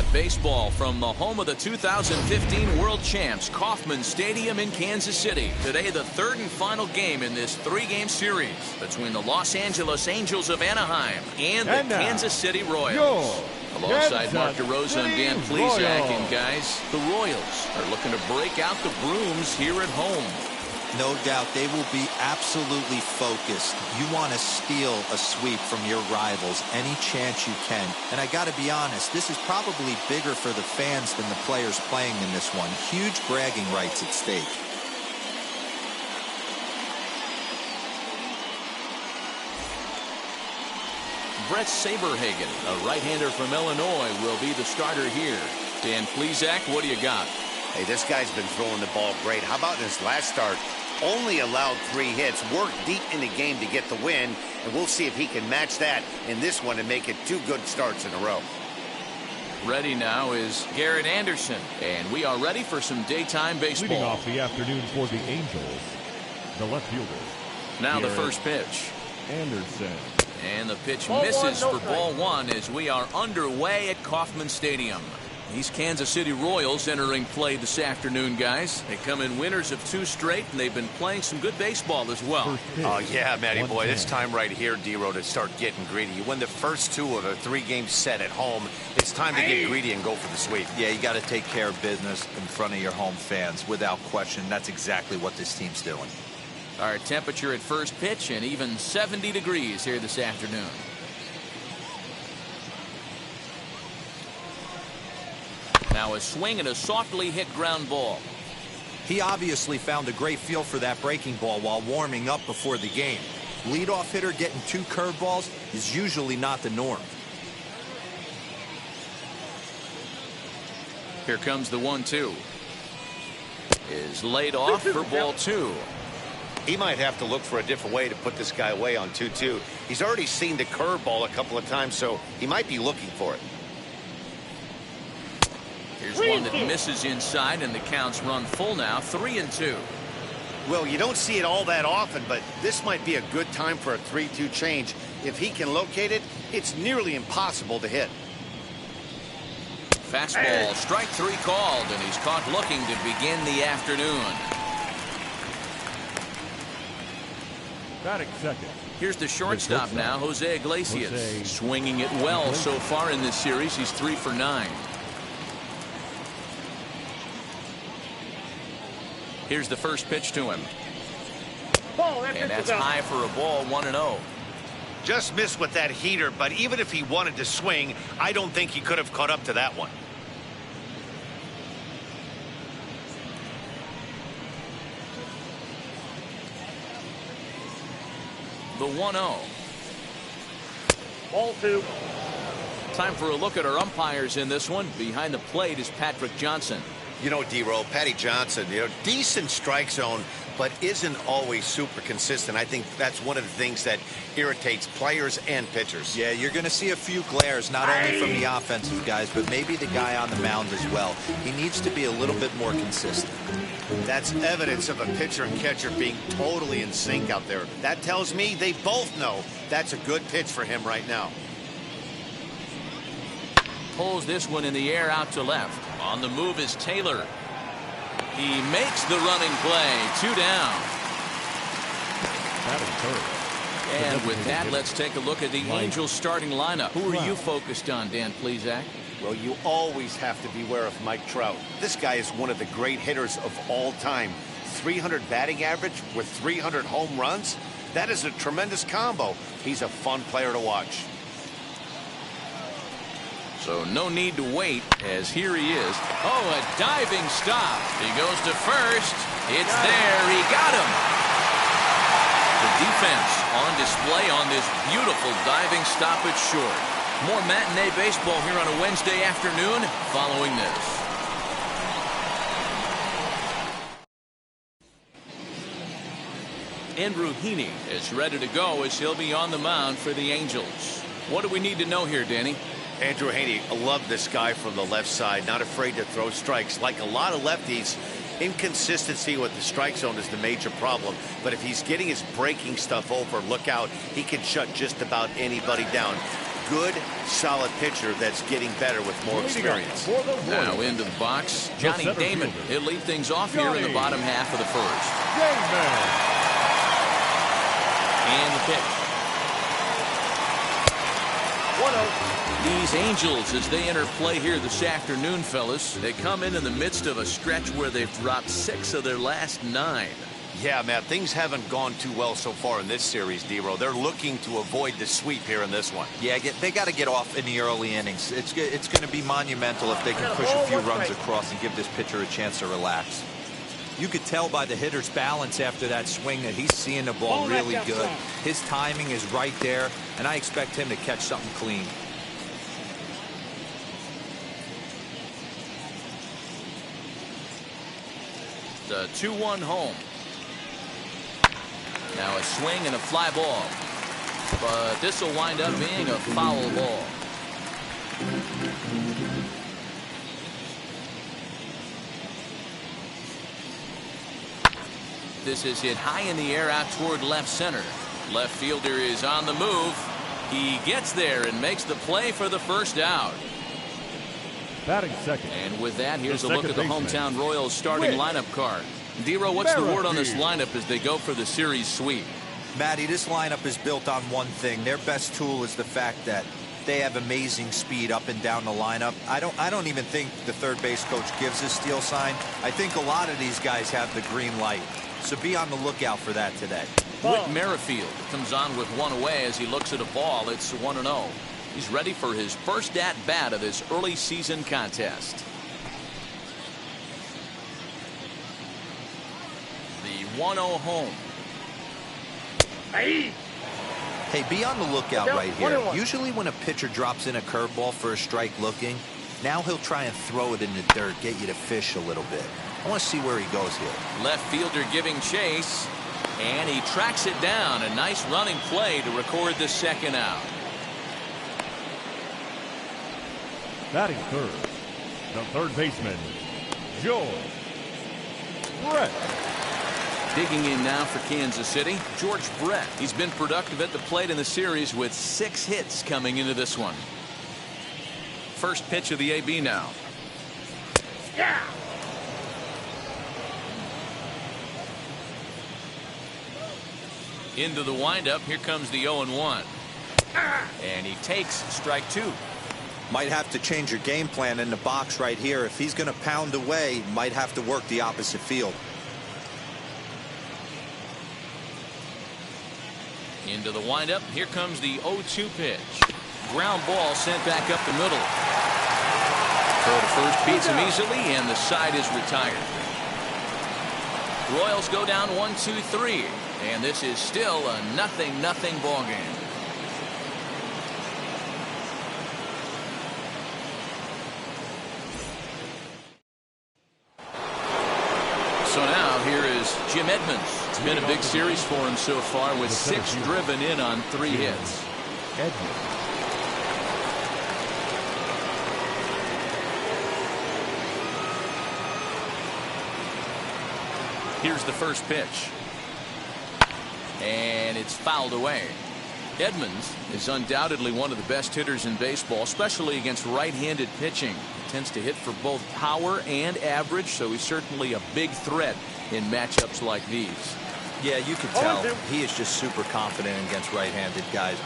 got baseball from the home of the 2015 World Champs, Kauffman Stadium in Kansas City. Today, the third and final game in this three-game series between the Los Angeles Angels of Anaheim and the Kansas City Royals. Alongside Mark DeRosa and Dan Plesac, and guys, the Royals are looking to break out the brooms here at home. No doubt they will be absolutely focused. You want to steal a sweep from your rivals any chance you can. And I got to be honest, this is probably bigger for the fans than the players playing in this one. Huge bragging rights at stake. Brett Saberhagen, a right-hander from Illinois, will be the starter here. Dan Plesac, what do you got? Hey, this guy's been throwing the ball great. How about in his last start? Only allowed 3 hits, worked deep in the game to get the win, and we'll see if he can match that in this one and make it 2 good starts in a row. Ready now is Garrett Anderson, and we are ready for some daytime baseball. Leading off the afternoon for the Angels, the left fielder. Now the first pitch. Anderson. And the pitch misses for ball 1 as we are underway at Kauffman Stadium. These Kansas City Royals entering play this afternoon, guys. They come in winners of 2 straight, and they've been playing some good baseball as well. Oh, yeah, Matty boy. It's time right here, D-Row, to start getting greedy. You win the first 2 of a 3-game set at home. It's time to get greedy and go for the sweep. Yeah, you got to take care of business in front of your home fans. Without question, that's exactly what this team's doing. Our temperature at first pitch and even 70 degrees here this afternoon. Now a swing and a softly hit ground ball. He obviously found a great feel for that breaking ball while warming up before the game. Leadoff hitter getting 2 curveballs is usually not the norm. Here comes the 1-2. Is laid off for ball 2. He might have to look for a different way to put this guy away on 2-2. He's already seen the curveball a couple of times, so he might be looking for it. Here's one that misses inside, and the count's run full now, 3-2. Well, you don't see it all that often, but this might be a good time for a 3-2 change. If he can locate it, it's nearly impossible to hit. Fastball, strike 3 called, and he's caught looking to begin the afternoon. Batting second. Here's the shortstop now, Jose Iglesias. Swinging it well so far in this series. He's 3 for 9. Here's the first pitch to him. And that's high for a ball, 1-0. Just missed with that heater, but even if he wanted to swing, I don't think he could have caught up to that one. The 1-0. Ball 2. Time for a look at our umpires in this one. Behind the plate is Patrick Johnson. You know, D-Row, Patty Johnson, decent strike zone, but isn't always super consistent. I think that's one of the things that irritates players and pitchers. Yeah, you're going to see a few glares, not only from the offensive guys, but maybe the guy on the mound as well. He needs to be a little bit more consistent. That's evidence of a pitcher and catcher being totally in sync out there. That tells me they both know that's a good pitch for him right now. Pulls this one in the air out to left. On the move is Taylor. He makes the running play. 2 down. And with that, let's take a look at the Angels starting lineup. Who are you focused on, Dan Plesac? Well, you always have to beware of Mike Trout. This guy is one of the great hitters of all time. 300 batting average with 300 home runs. That is a tremendous combo. He's a fun player to watch. So no need to wait, as here he is. Oh, a diving stop. He goes to first. It's there. He got him. The defense on display on this beautiful diving stop at short. More matinee baseball here on a Wednesday afternoon following this. Andrew Heaney is ready to go as he'll be on the mound for the Angels. What do we need to know here, Danny? Andrew Heaney, I love this guy from the left side, not afraid to throw strikes. Like a lot of lefties, inconsistency with the strike zone is the major problem. But if he's getting his breaking stuff over, look out. He can shut just about anybody down. good, solid pitcher that's getting better with more experience. Now into the box, Johnny Damon. He'll lead things off here in the bottom half of the first. And the pitch. 1-0. These Angels, as they enter play here this afternoon, fellas, they come in the midst of a stretch where they've dropped 6 of their last 9. Yeah, Matt, things haven't gone too well so far in this series, D-Row. They're looking to avoid the sweep here in this one. Yeah, they got to get off in the early innings. It's going to be monumental if they can push a few runs across and give this pitcher a chance to relax. You could tell by the hitter's balance after that swing that he's seeing the ball really good. His timing is right there, and I expect him to catch something clean. The 2-1 home. Now a swing and a fly ball. But this will wind up being a foul ball. This is hit high in the air out toward left center. Left fielder is on the move. He gets there and makes the play for the first out. Batting second. And with that, here's a look at the hometown Royals starting lineup card. D-Row, what's the word on this lineup as they go for the series sweep? Matty, this lineup is built on one thing. Their best tool is the fact that they have amazing speed up and down the lineup. I don't even think the third base coach gives a steal sign. I think a lot of these guys have the green light. So be on the lookout for that today. Whit Merrifield comes on with one away as he looks at a ball. It's 1-0. He's ready for his first at-bat of this early season contest. The 1-0 home. Hey, be on the lookout right here. Usually when a pitcher drops in a curveball for a strike looking, now he'll try and throw it in the dirt, get you to fish a little bit. I want to see where he goes here. Left fielder giving chase, and he tracks it down. A nice running play to record the second out. Batting third, the third baseman, George Brett. Digging in now for Kansas City, George Brett. He's been productive at the plate in the series with 6 hits coming into this one. First pitch of the AB now. Yeah. Into the windup. Here comes the 0-1. And he takes strike 2. Might have to change your game plan in the box right here. If he's going to pound away, might have to work the opposite field. Into the windup. Here comes the 0-2 pitch. Ground ball sent back up the middle. Throw to first beats him easily, and the side is retired. Royals go down 1-2-3, and this is still a 0-0 ball game. So now here is Jim Edmonds. It's been a big series for him so far with 6 driven in on 3 hits. Edmonds. Here's the first pitch. And it's fouled away. Edmonds is undoubtedly one of the best hitters in baseball, especially against right-handed pitching. He tends to hit for both power and average, so he's certainly a big threat in matchups like these. Yeah, you can tell he is just super confident against right-handed guys.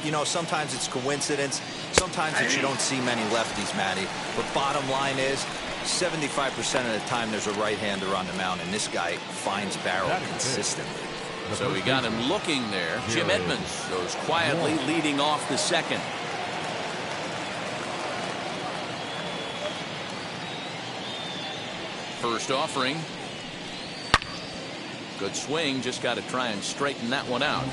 You know, sometimes it's coincidence. Sometimes it's you don't see many lefties, Matty. But bottom line is, 75% of the time there's a right-hander on the mound, and this guy finds barrel consistently. So we got him looking there. Jim Edmonds goes quietly leading off the second. First offering. Good swing. Just got to try and straighten that one out.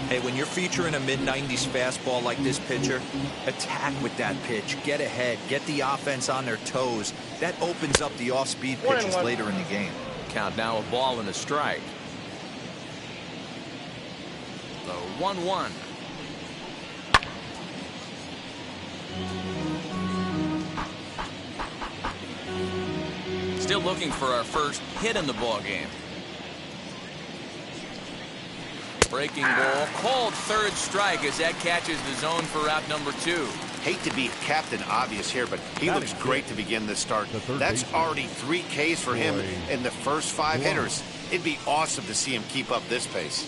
Hey, when you're featuring a mid-90s fastball like this pitcher, attack with that pitch. Get ahead. Get the offense on their toes. That opens up the off-speed pitches later in the game. Count now a ball and a strike. The 1-1. Still looking for our first hit in the ball game. Breaking ball, called third strike as that catches the zone for out number 2. Hate to be Captain Obvious here, but he looks great to begin this start. That's already 3 Ks for him in the first 5 hitters. It'd be awesome to see him keep up this pace.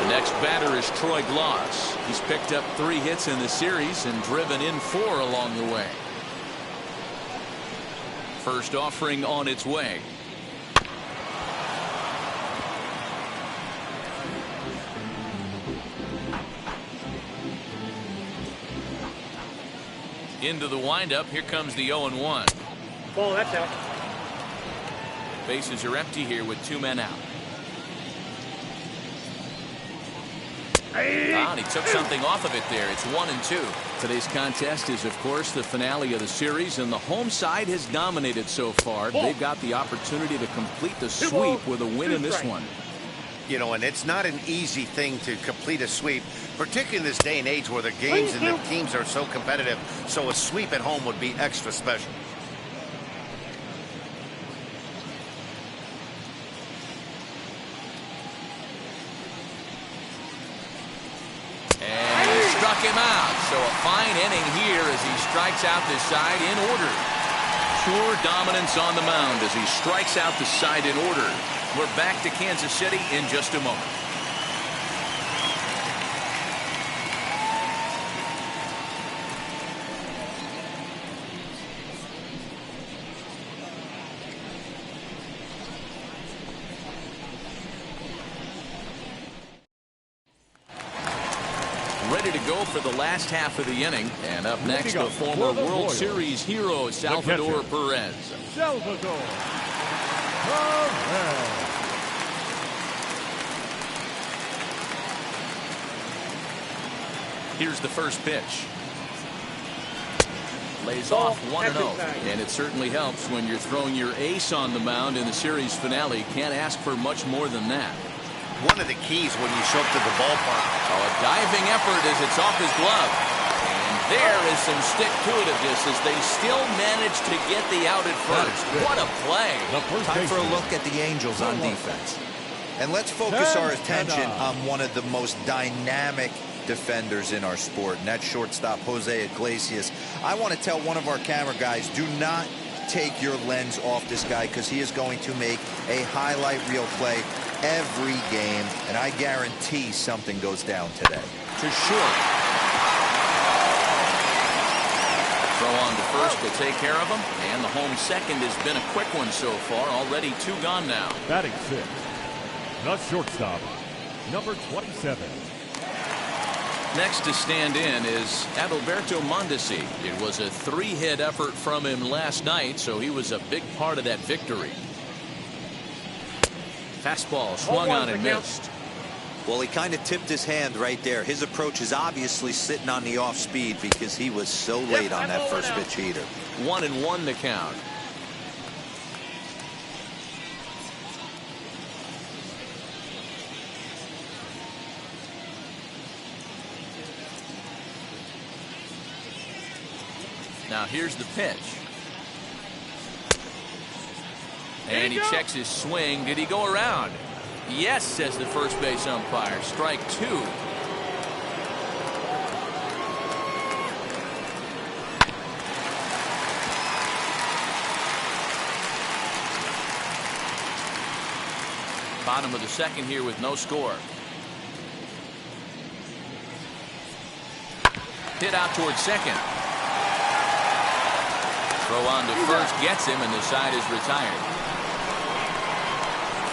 The next batter is Troy Gloss. He's picked up 3 hits in the series and driven in 4 along the way. First offering on its way. Into the windup. Here comes the 0-1. Ball, that's out. Bases are empty here with 2 men out. And he took something off of it there. It's 1-2. Today's contest is, of course, the finale of the series, and the home side has dominated so far. They've got the opportunity to complete the sweep with a win in this one. You know, and it's not an easy thing to complete a sweep, particularly in this day and age where the games and the teams are so competitive. So a sweep at home would be extra special. And he struck him out. So a fine inning here as he strikes out the side in order. Pure dominance on the mound as he strikes out the side in order. We're back to Kansas City in just a moment. Ready to go for the last half of the inning. And up next, the former World Series hero, Salvador Perez. Salvador Perez. Here's the first pitch. Lays off 1-0. And it certainly helps when you're throwing your ace on the mound in the series finale. Can't ask for much more than that. One of the keys when you show up to the ballpark. Oh, a diving effort as it's off his glove. And there is some stick-to-itiveness as they still manage to get the out at first. What a play. Time for a look at the Angels on defense. And let's focus our attention on one of the most dynamic defenders in our sport, and that's shortstop Jose Iglesias. I want to tell one of our camera guys, do not take your lens off this guy, because he is going to make a highlight reel play every game, and I guarantee something goes down today. To short. Throw on to first to take care of him, and the home second has been a quick one so far. Already 2 gone now. Batting 6, the shortstop, number 27. Next to stand in is Adalberto Mondesi. It was a 3-hit effort from him last night, so he was a big part of that victory. Fastball swung on and missed. Well, he kind of tipped his hand right there. His approach is obviously sitting on the off speed because he was so late on that first pitch heater. 1-1 the count. Now here's the pitch. And he checks his swing. Did he go around? Yes, says the first base umpire. Strike 2. Bottom of the second here with no score. Hit out towards second. Throw on to first gets him, and the side is retired.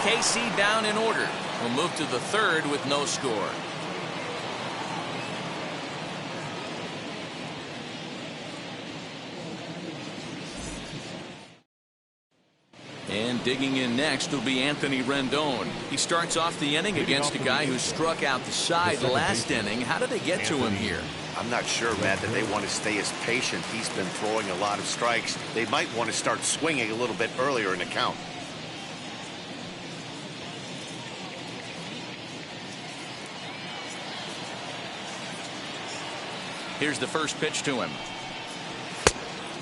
KC down in order. We'll move to the third with no score. And digging in next will be Anthony Rendon. He starts off the inning against a guy who struck out the side last inning. How did they get to him here? I'm not sure, Matt, that they want to stay as patient. He's been throwing a lot of strikes. They might want to start swinging a little bit earlier in the count. Here's the first pitch to him.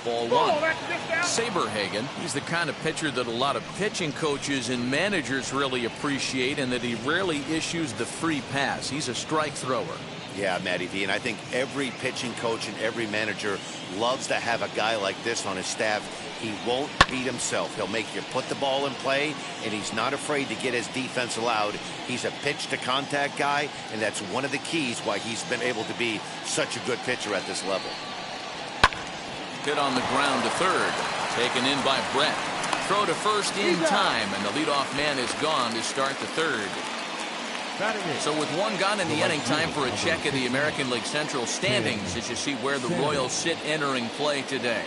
Ball one. Saberhagen, he's the kind of pitcher that a lot of pitching coaches and managers really appreciate, and that he rarely issues the free pass. He's a strike thrower. Yeah, Matty V, and I think every pitching coach and every manager loves to have a guy like this on his staff. He won't beat himself. He'll make you put the ball in play, and he's not afraid to get his defense allowed. He's a pitch-to-contact guy, and that's one of the keys why he's been able to be such a good pitcher at this level. Hit on the ground to third. Taken in by Brett. Throw to first in time, and the leadoff man is gone to start the third. So with one gone in the inning, time for a check of the American League Central standings as you see where the Royals sit entering play today.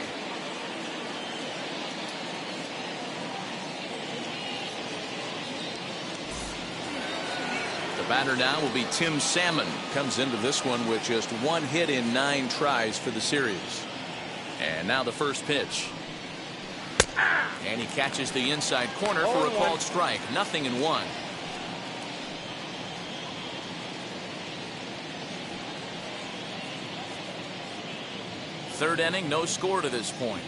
The batter now will be Tim Salmon. Comes into this one with just one hit in 9 tries for the series. And now the first pitch. And he catches the inside corner for a called strike. 0-1. Third inning, no score to this point.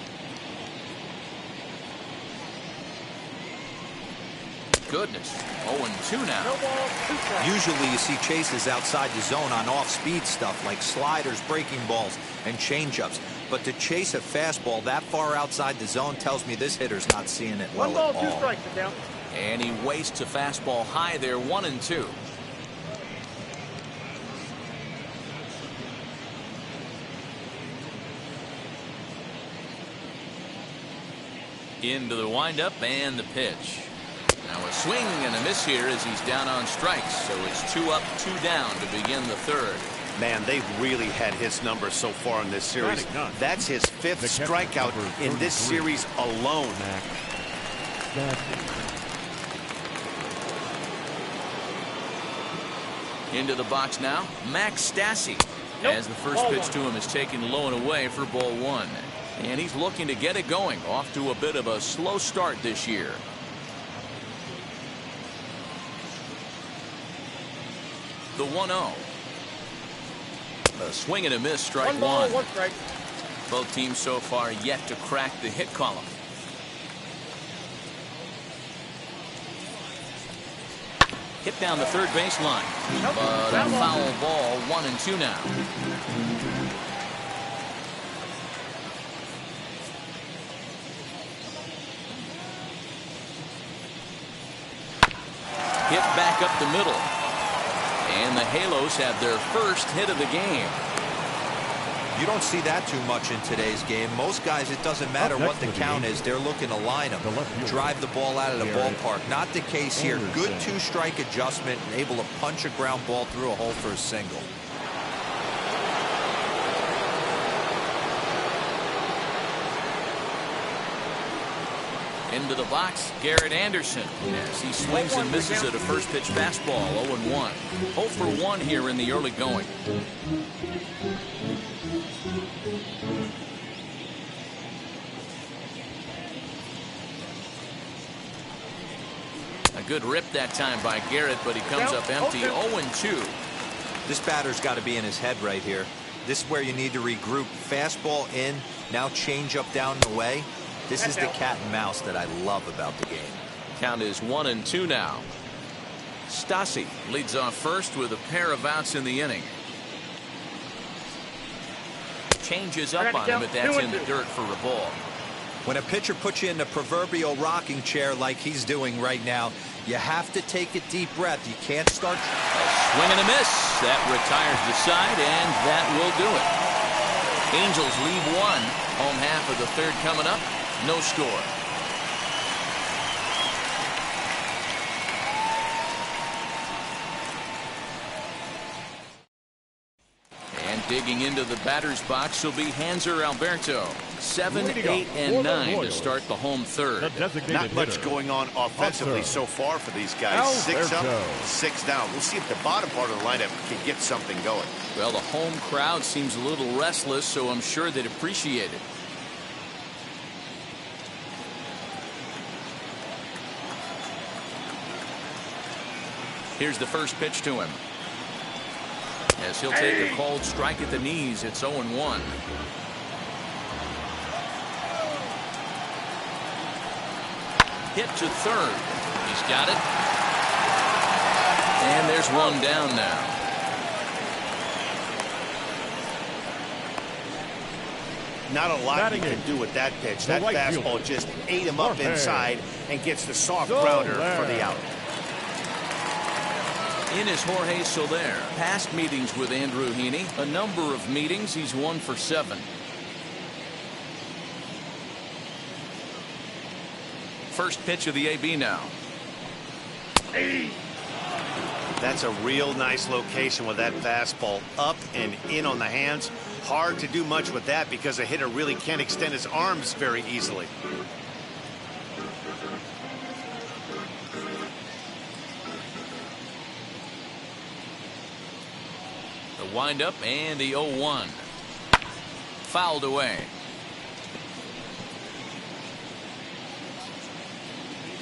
Goodness. 0-2 now. Usually you see chases outside the zone on off-speed stuff like sliders, breaking balls, and changeups. But to chase a fastball that far outside the zone tells me this hitter's not seeing it well at all. 1 ball, 2 strikes, down. And he wastes a fastball high there, 1-2. Into the windup and the pitch. Now a swing and a miss here as he's down on strikes. So it's 2 up, 2 down to begin the third. Man, they've really had his number so far in this series. That's his 5th strikeout in this series alone. Into the box now, Max Stassi. As the first pitch to him is taken low and away for ball 1. And he's looking to get it going. Off to a bit of a slow start this year. The 1-0. A swing and a miss, strike 1 ball, 1. 1 strike. Both teams so far yet to crack the hit column. Hit down the third baseline. But a foul ball, 1-2 now. Hit back up the middle. And the Halos have their first hit of the game. You don't see that too much in today's game. Most guys, it doesn't matter what the count is. They're looking to line them, drive the ball out of the ballpark. Not the case here. Good 2-strike adjustment and able to punch a ground ball through a hole for a single. Into the box, Garrett Anderson. As he swings and misses at a first pitch fastball, 0-1. 0 for 1 here in the early going. A good rip that time by Garrett, but he comes up empty. 0-2. This batter's got to be in his head right here. This is where you need to regroup. Fastball in, now change up down the way. This is the cat and mouse that I love about the game. Count is 1-2 now. Stassi leads off first with a pair of outs in the inning. Changes up on him, but that's in the dirt for a ball. When a pitcher puts you in the proverbial rocking chair like he's doing right now, you have to take a deep breath. You can't start. A swing and a miss. That retires the side, and that will do it. Angels lead 1. Home half of the third coming up. No score. And digging into the batter's box will be Hanser Alberto. 7, 8, and 9 to start the home third. Not much going on offensively so far for these guys. 6 up, 6 down. We'll see if the bottom part of the lineup can get something going. Well, the home crowd seems a little restless, so I'm sure they'd appreciate it. Here's the first pitch to him. As he'll take a cold strike at the knees, it's 0-1. Hit to third. He's got it. And there's one down now. Not a lot you can do with that pitch. That fastball just ate him up inside and gets the soft grounder for the out. In is Jorge Soler. Past meetings with Andrew Heaney. A number of meetings. He's 1 for 7. First pitch of the AB now. That's a real nice location with that fastball up and in on the hands. Hard to do much with that because a hitter really can't extend his arms very easily. The windup and the 0-1. Fouled away.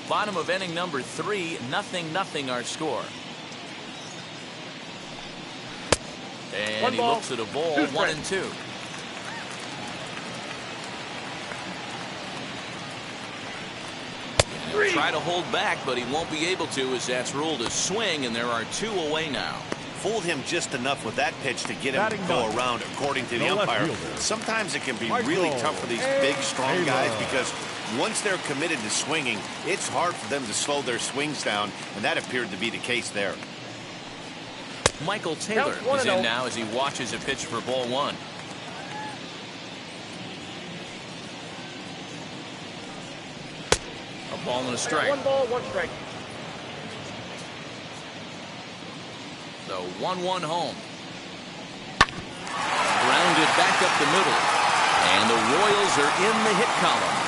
Bottom of inning number 3, 0-0 our score. And he looks at a ball, 1-2. Try to hold back, but he won't be able to as that's ruled a swing, and there are 2 away now. Fooled him just enough with that pitch to get him to go around, according to the umpire. Sometimes it can be really tough for these big, strong guys because once they're committed to swinging, it's hard for them to slow their swings down, and that appeared to be the case there. Michael Taylor is in now as he watches a pitch for ball 1. A ball and a strike. 1 ball, 1 strike. The 1-1 home. Grounded back up the middle. And the Royals are in the hit column.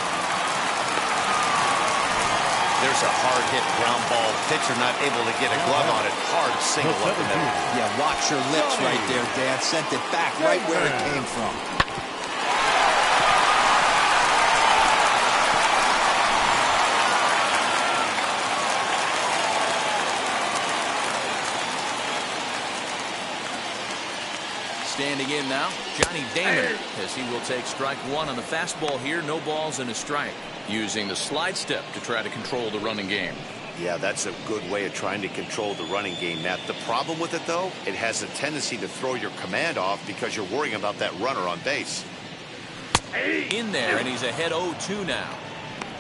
There's a hard hit ground ball. Pitcher not able to get a glove on it. Hard single up the middle. Yeah, watch your lips right there, Dan. Sent it back right where it came from. Standing in now, Johnny Damon, as he will take strike 1 on the fastball here. No balls and a strike. Using the slide step to try to control the running game. Yeah, that's a good way of trying to control the running game, Matt. The problem with it, though, it has a tendency to throw your command off because you're worrying about that runner on base. In there, and he's ahead 0-2 now.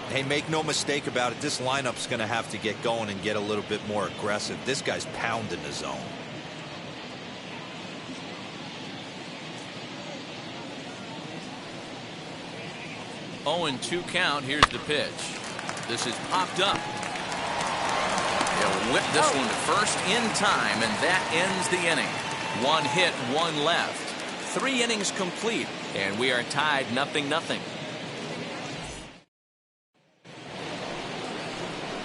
Hey, make no mistake about it. This lineup's going to have to get going and get a little bit more aggressive. This guy's pounding the zone. Oh, and 2 count. Here's the pitch. This is popped up. He'll whip this one to first in time, and that ends the inning. 1 hit, 1 left. 3 innings complete, and we are tied 0-0.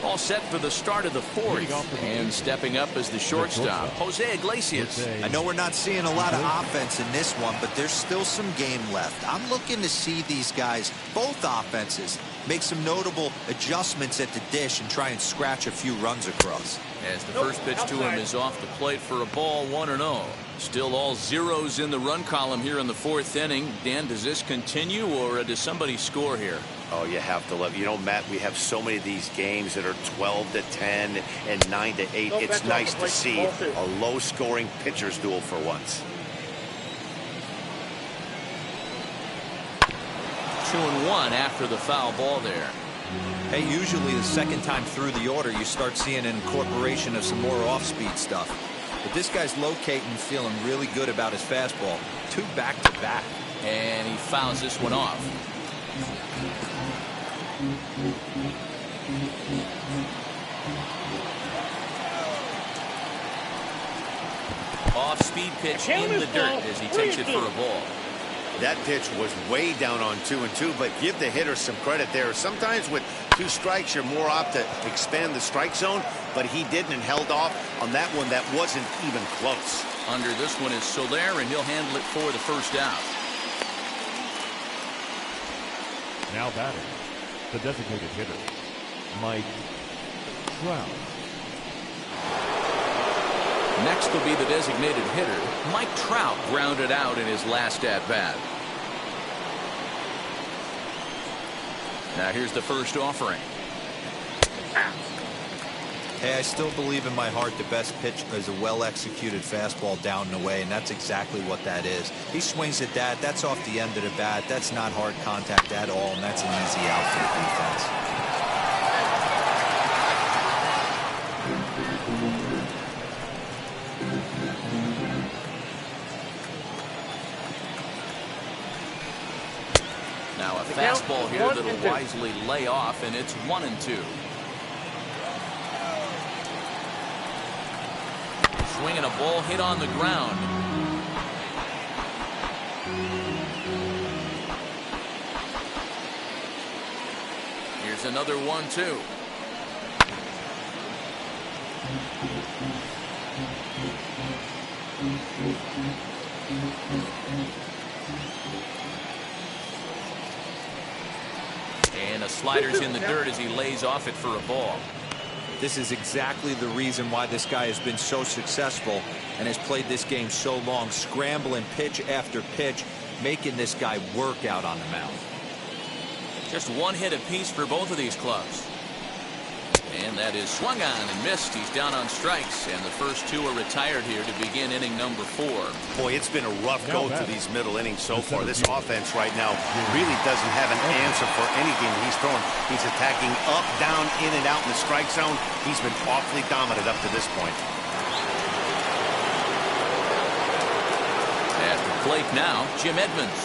All set for the start of the 4th, and stepping up as the shortstop, Jose Iglesias. I know we're not seeing a lot of offense in this one, but there's still some game left. I'm looking to see these guys, both offenses, make some notable adjustments at the dish and try and scratch a few runs across. As the first pitch to him is off the plate for a ball, 1-0. Still all zeros in the run column here in the 4th inning. Dan, does this continue, or does somebody score here? Oh, you have to love. You know, Matt, we have so many of these games that are 12-10 and 9-8. It's nice to see a low-scoring pitcher's duel for once. 2-1 after the foul ball there. Hey, usually the second time through the order, you start seeing an incorporation of some more off-speed stuff. But this guy's locating, feeling really good about his fastball. 2 back-to-back. And he fouls this one off. Off-speed pitch in the dirt as he takes it for a ball. That pitch was way down on 2-2, but give the hitter some credit there. Sometimes with 2 strikes, you're more apt to expand the strike zone, but he didn't and held off on that one that wasn't even close. Under this one is Soler, and he'll handle it for the first out. Now batting, the designated hitter, Mike Trout. Next will be the designated hitter. Mike Trout grounded out in his last at-bat. Now here's the first offering. Hey, I still believe in my heart the best pitch is a well-executed fastball down and away, and that's exactly what that is. He swings at that. That's off the end of the bat. That's not hard contact at all, and that's an easy out for the defense. Now a fastball here that'll wisely lay off, and it's 1-2. Swinging a ball hit on the ground. Here's another 1-2. And a slider's in the dirt as he lays off it for a ball. This is exactly the reason why this guy has been so successful and has played this game so long, scrambling pitch after pitch, making this guy work out on the mound. Just one hit apiece for both of these clubs. And that is swung on and missed. He's down on strikes, and the first two are retired here to begin inning number 4. Boy, it's been a rough go to these middle innings so far. This offense right now really doesn't have an answer for anything he's throwing. He's attacking up, down, in and out in the strike zone. He's been awfully dominant up to this point. At the plate now, Jim Edmonds,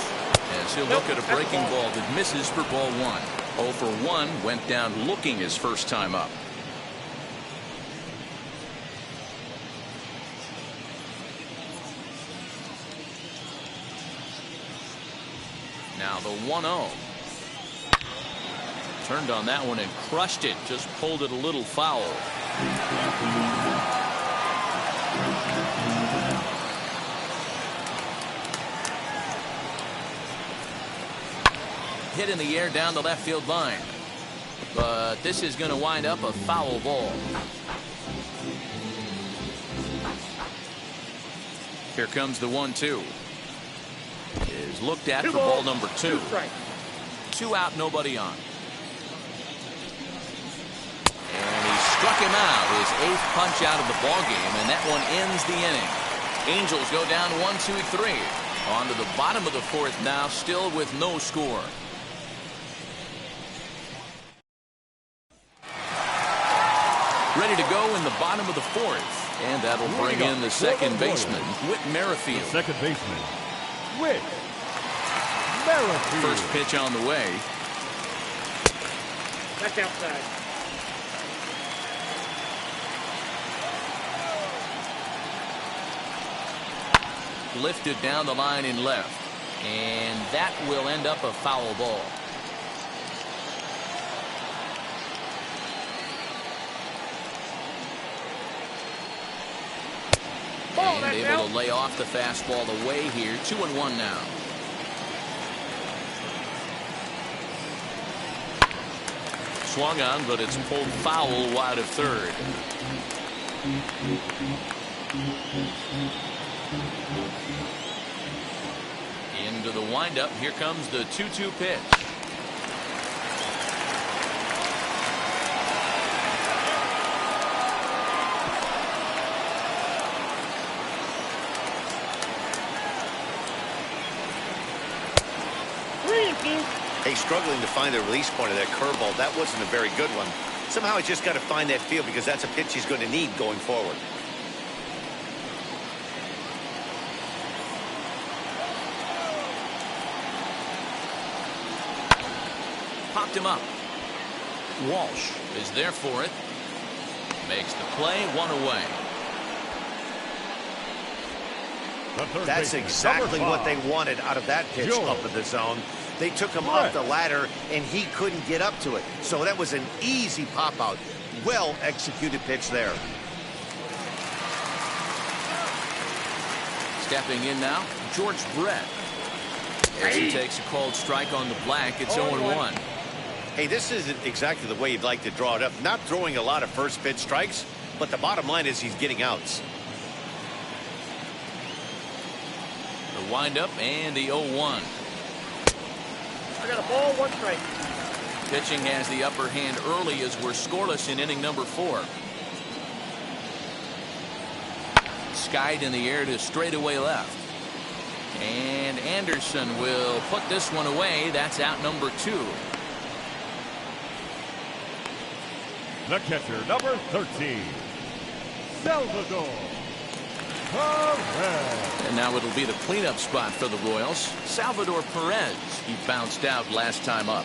as he'll look at a breaking ball that misses for ball 1. 0 for 1, went down looking his first time up. Now the 1-0. Turned on that one and crushed it. Just pulled it a little foul. Hit in the air down the left field line. But this is going to wind up a foul ball. Here comes the 1-2. Is looked at for ball number 2. 2 out, nobody on. And he struck him out, his 8th punch out of the ball game, and that one ends the inning. Angels go down 1-2-3. On to the bottom of the 4th now, still with no score. Ready to go in the bottom of the 4th. And that'll bring in the second baseman, Whit Merrifield. Second baseman, Whit Merrifield. First pitch on the way. That's outside. Lifted down the line in left. And that will end up a foul ball. And able to lay off the fastball away here. 2-1 now. Swung on, but it's pulled foul wide of third. Into the windup. Here comes the 2-2 pitch. Hey, struggling to find the release point of that curveball. That wasn't a very good one. Somehow he's just got to find that feel because that's a pitch he's going to need going forward. Popped him up. Walsh is there for it. Makes the play, 1 away. That's exactly what they wanted out of that pitch up in the zone. They took him up the ladder, and he couldn't get up to it. So that was an easy pop-out. Well-executed pitch there. Stepping in now, George Brett. As he takes a called strike on the black, it's 0-1. Hey, this isn't exactly the way you'd like to draw it up. Not throwing a lot of first pitch strikes, but the bottom line is he's getting outs. The windup and the 0-1. I got a ball, 1 strike. Pitching has the upper hand early as we're scoreless in inning number 4. Skied in the air to straightaway left. And Anderson will put this one away. That's out number 2. The catcher, number 13, Salvador Perez. And now it'll be the cleanup spot for the Royals. Salvador Perez. He bounced out last time up.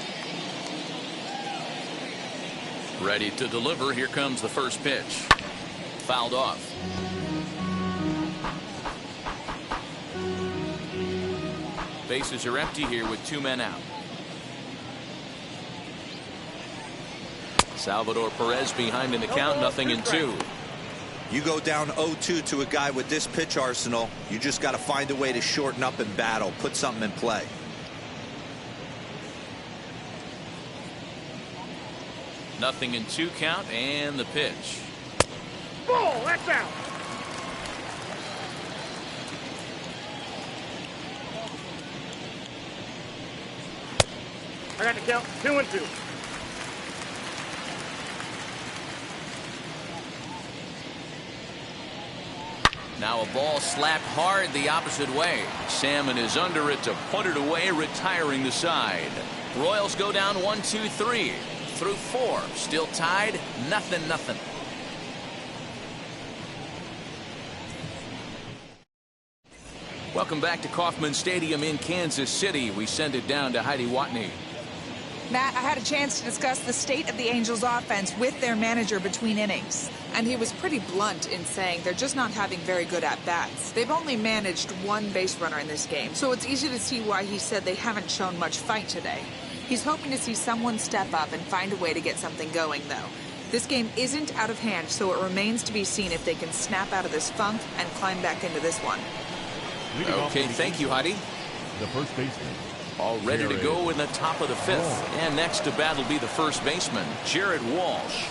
Ready to deliver. Here comes the first pitch. Fouled off. Bases are empty here with 2 men out. Salvador Perez behind in the count, nothing in 2. You go down 0-2 to a guy with this pitch arsenal, you just got to find a way to shorten up and battle, put something in play. Nothing in 2 count, and the pitch. Ball, that's out. I got the count 2-2. Now a ball slapped hard the opposite way. Salmon is under it to put it away, retiring the side. Royals go down 1-2-3 through 4. Still tied, 0-0. Welcome back to Kauffman Stadium in Kansas City. We send it down to Heidi Watney. Matt, I had a chance to discuss the state of the Angels offense with their manager between innings. And he was pretty blunt in saying they're just not having very good at-bats. They've only managed 1 base runner in this game, so it's easy to see why he said they haven't shown much fight today. He's hoping to see someone step up and find a way to get something going, though. This game isn't out of hand, so it remains to be seen if they can snap out of this funk and climb back into this one. Okay, thank you, Heidi. The first baseman. All ready to go in the top of the 5th. And next to bat will be the first baseman, Jared Walsh.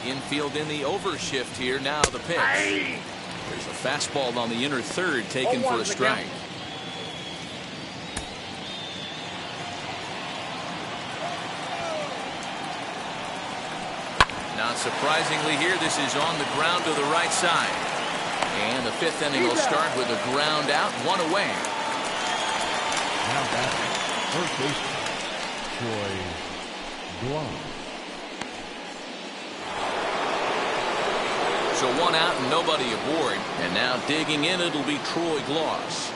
Infield in the overshift here. Now the pitch. There's a fastball on the inner third taken for a strike. Not surprisingly here, this is on the ground to the right side. And the 5th inning will start with a ground out, 1 away. Now batting, first baseman, Troy Glass. So 1 out and nobody aboard. And now digging in, it'll be Troy Glass.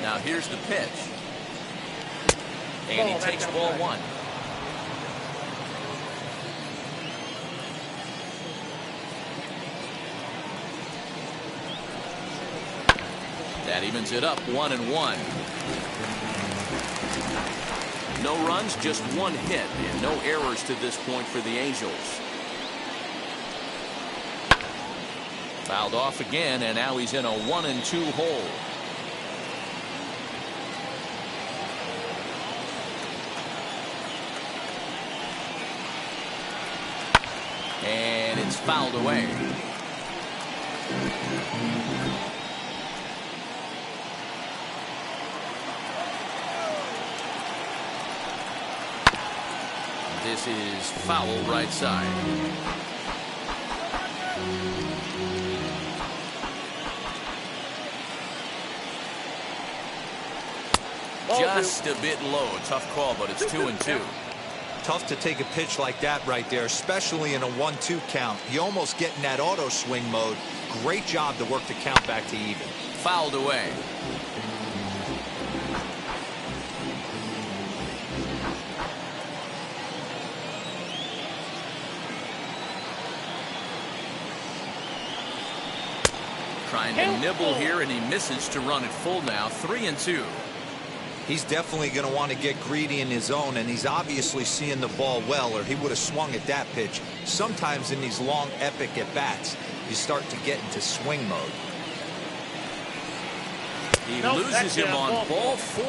Now here's the pitch. And he takes ball 1. That evens it up, 1-1. No runs, just 1 hit, and no errors to this point for the Angels. Fouled off again, and now he's in a 1-2 hole. And it's fouled away. This is foul right side. Just a bit low. Tough call, but it's 2-2. Tough to take a pitch like that right there, especially in a 1-2 count. You almost get in that auto swing mode. Great job to work the count back to even. Fouled away. Trying to nibble here, and he misses to run it full now. 3-2. He's definitely going to want to get greedy in his zone, and he's obviously seeing the ball well, or he would have swung at that pitch. Sometimes in these long, epic at-bats, you start to get into swing mode. He loses him on ball 4.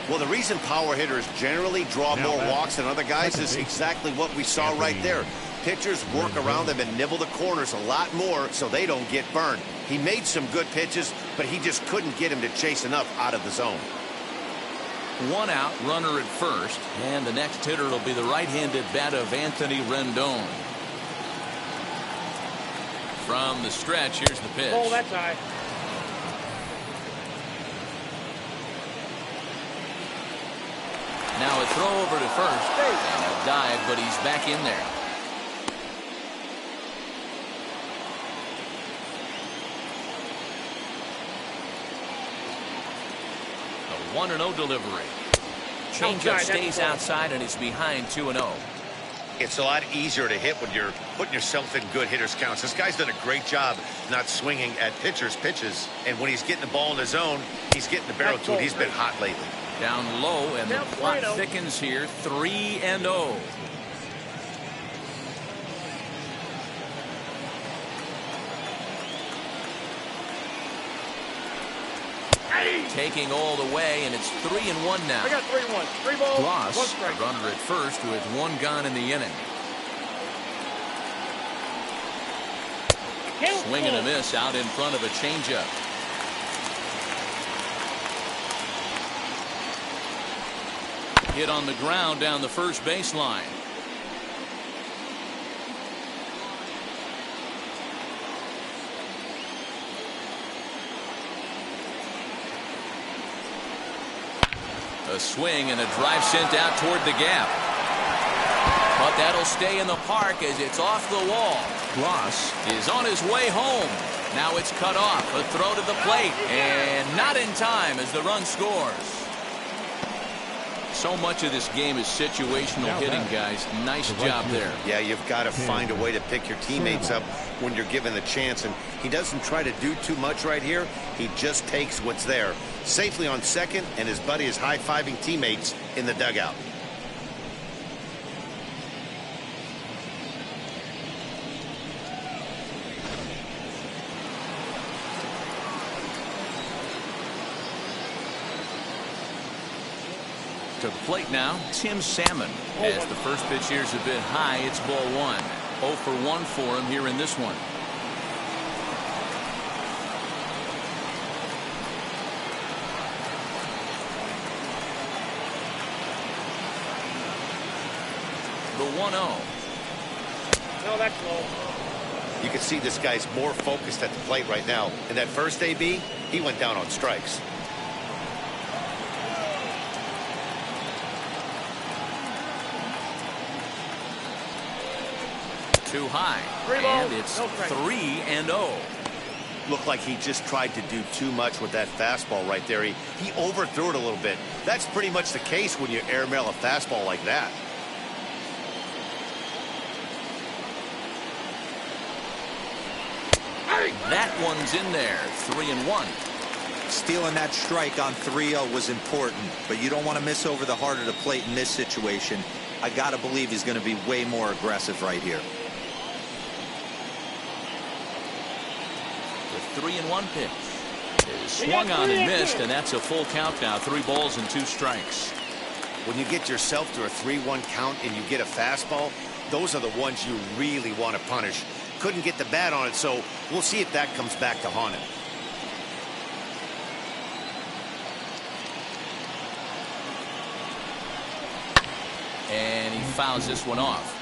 Well, the reason power hitters generally draw more walks than other guys is exactly what we saw right there. Pitchers work around them and nibble the corners a lot more so they don't get burned. He made some good pitches, but he just couldn't get him to chase enough out of the zone. 1 out, runner at first, and the next hitter will be the right-handed bat of Anthony Rendon. From the stretch, here's the pitch. Oh, that's high. Now a throw over to first, and a dive, but he's back in there. A 1-0 delivery. Changeup stays outside, and it's behind 2-0. It's a lot easier to hit when you're putting yourself in good hitters' counts. This guy's done a great job not swinging at pitchers' pitches, and when he's getting the ball in his zone, he's getting the barrel to it. He's been hot lately. Down low, and the clock thickens here. 3-0. Taking all the way, and it's 3-1 now. I got 3-1. 3 balls, Gloss, 1 strike. a runner at first with 1 gone in the inning. Swing and a miss out in front of a changeup. Hit on the ground down the first baseline. A swing and a drive sent out toward the gap. But that'll stay in the park as it's off the wall. Gloss is on his way home. Now it's cut off. A throw to the plate. And not in time as the run scores. So much of this game is situational hitting, guys. Nice job there. Yeah, you've got to find a way to pick your teammates up when you're given the chance. And he doesn't try to do too much right here. He just takes what's there. Safely on second, and his buddy is high-fiving teammates in the dugout. To the plate now, Tim Salmon. As the first pitch here is a bit high, it's ball 1. 0 for 1 for him here in this one. The 1-0. No, that's low. You can see this guy's more focused at the plate right now. In that first AB, he went down on strikes. Too high. And it's 3-0. Looked like he just tried to do too much with that fastball right there. He overthrew it a little bit. That's pretty much the case when you airmail a fastball like that. That one's in there. 3-1. Stealing that strike on 3-0 was important, but you don't want to miss over the heart of the plate in this situation. I got to believe he's going to be way more aggressive right here. The 3-1 pitch is swung on and missed, and that's a full count now. 3 balls and 2 strikes. When you get yourself to a 3-1 count and you get a fastball, those are the ones you really want to punish. Couldn't get the bat on it, so we'll see if that comes back to haunt him. And he fouls this one off.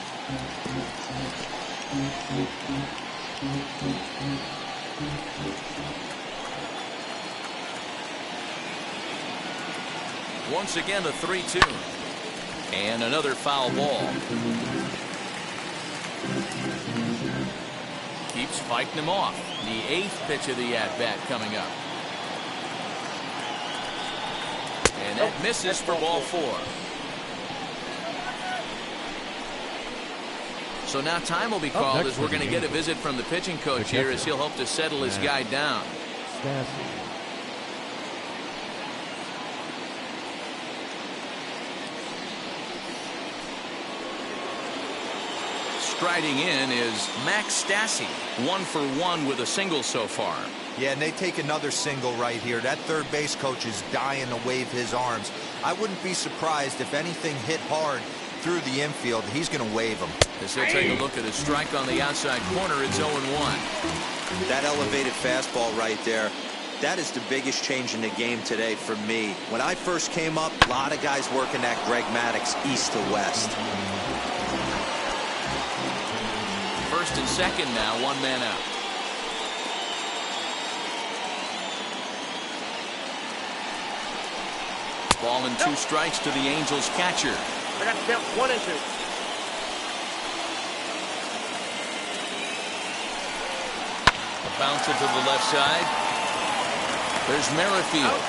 Once again, a 3-2. And another foul ball. Keeps fighting him off. The 8th pitch of the at-bat coming up. And that misses for ball 4. So now time will be called as we're going to get a visit from the pitching coach here as he'll hope to settle his guy down. Striding in is Max Stassi, 1 for 1 with a single so far. Yeah, and they take another single right here. That third base coach is dying to wave his arms. I wouldn't be surprised if anything hit hard. through the infield, he's going to wave him. As he'll take a look at a strike on the outside corner, it's 0-1. That elevated fastball right there, that is the biggest change in the game today for me. When I first came up, a lot of guys working that Greg Maddux east to west. First and second now, 1 man out. Ball and 2 strikes to the Angels catcher. I got to count 1 and 2. A bouncer to the left side. There's Merrifield.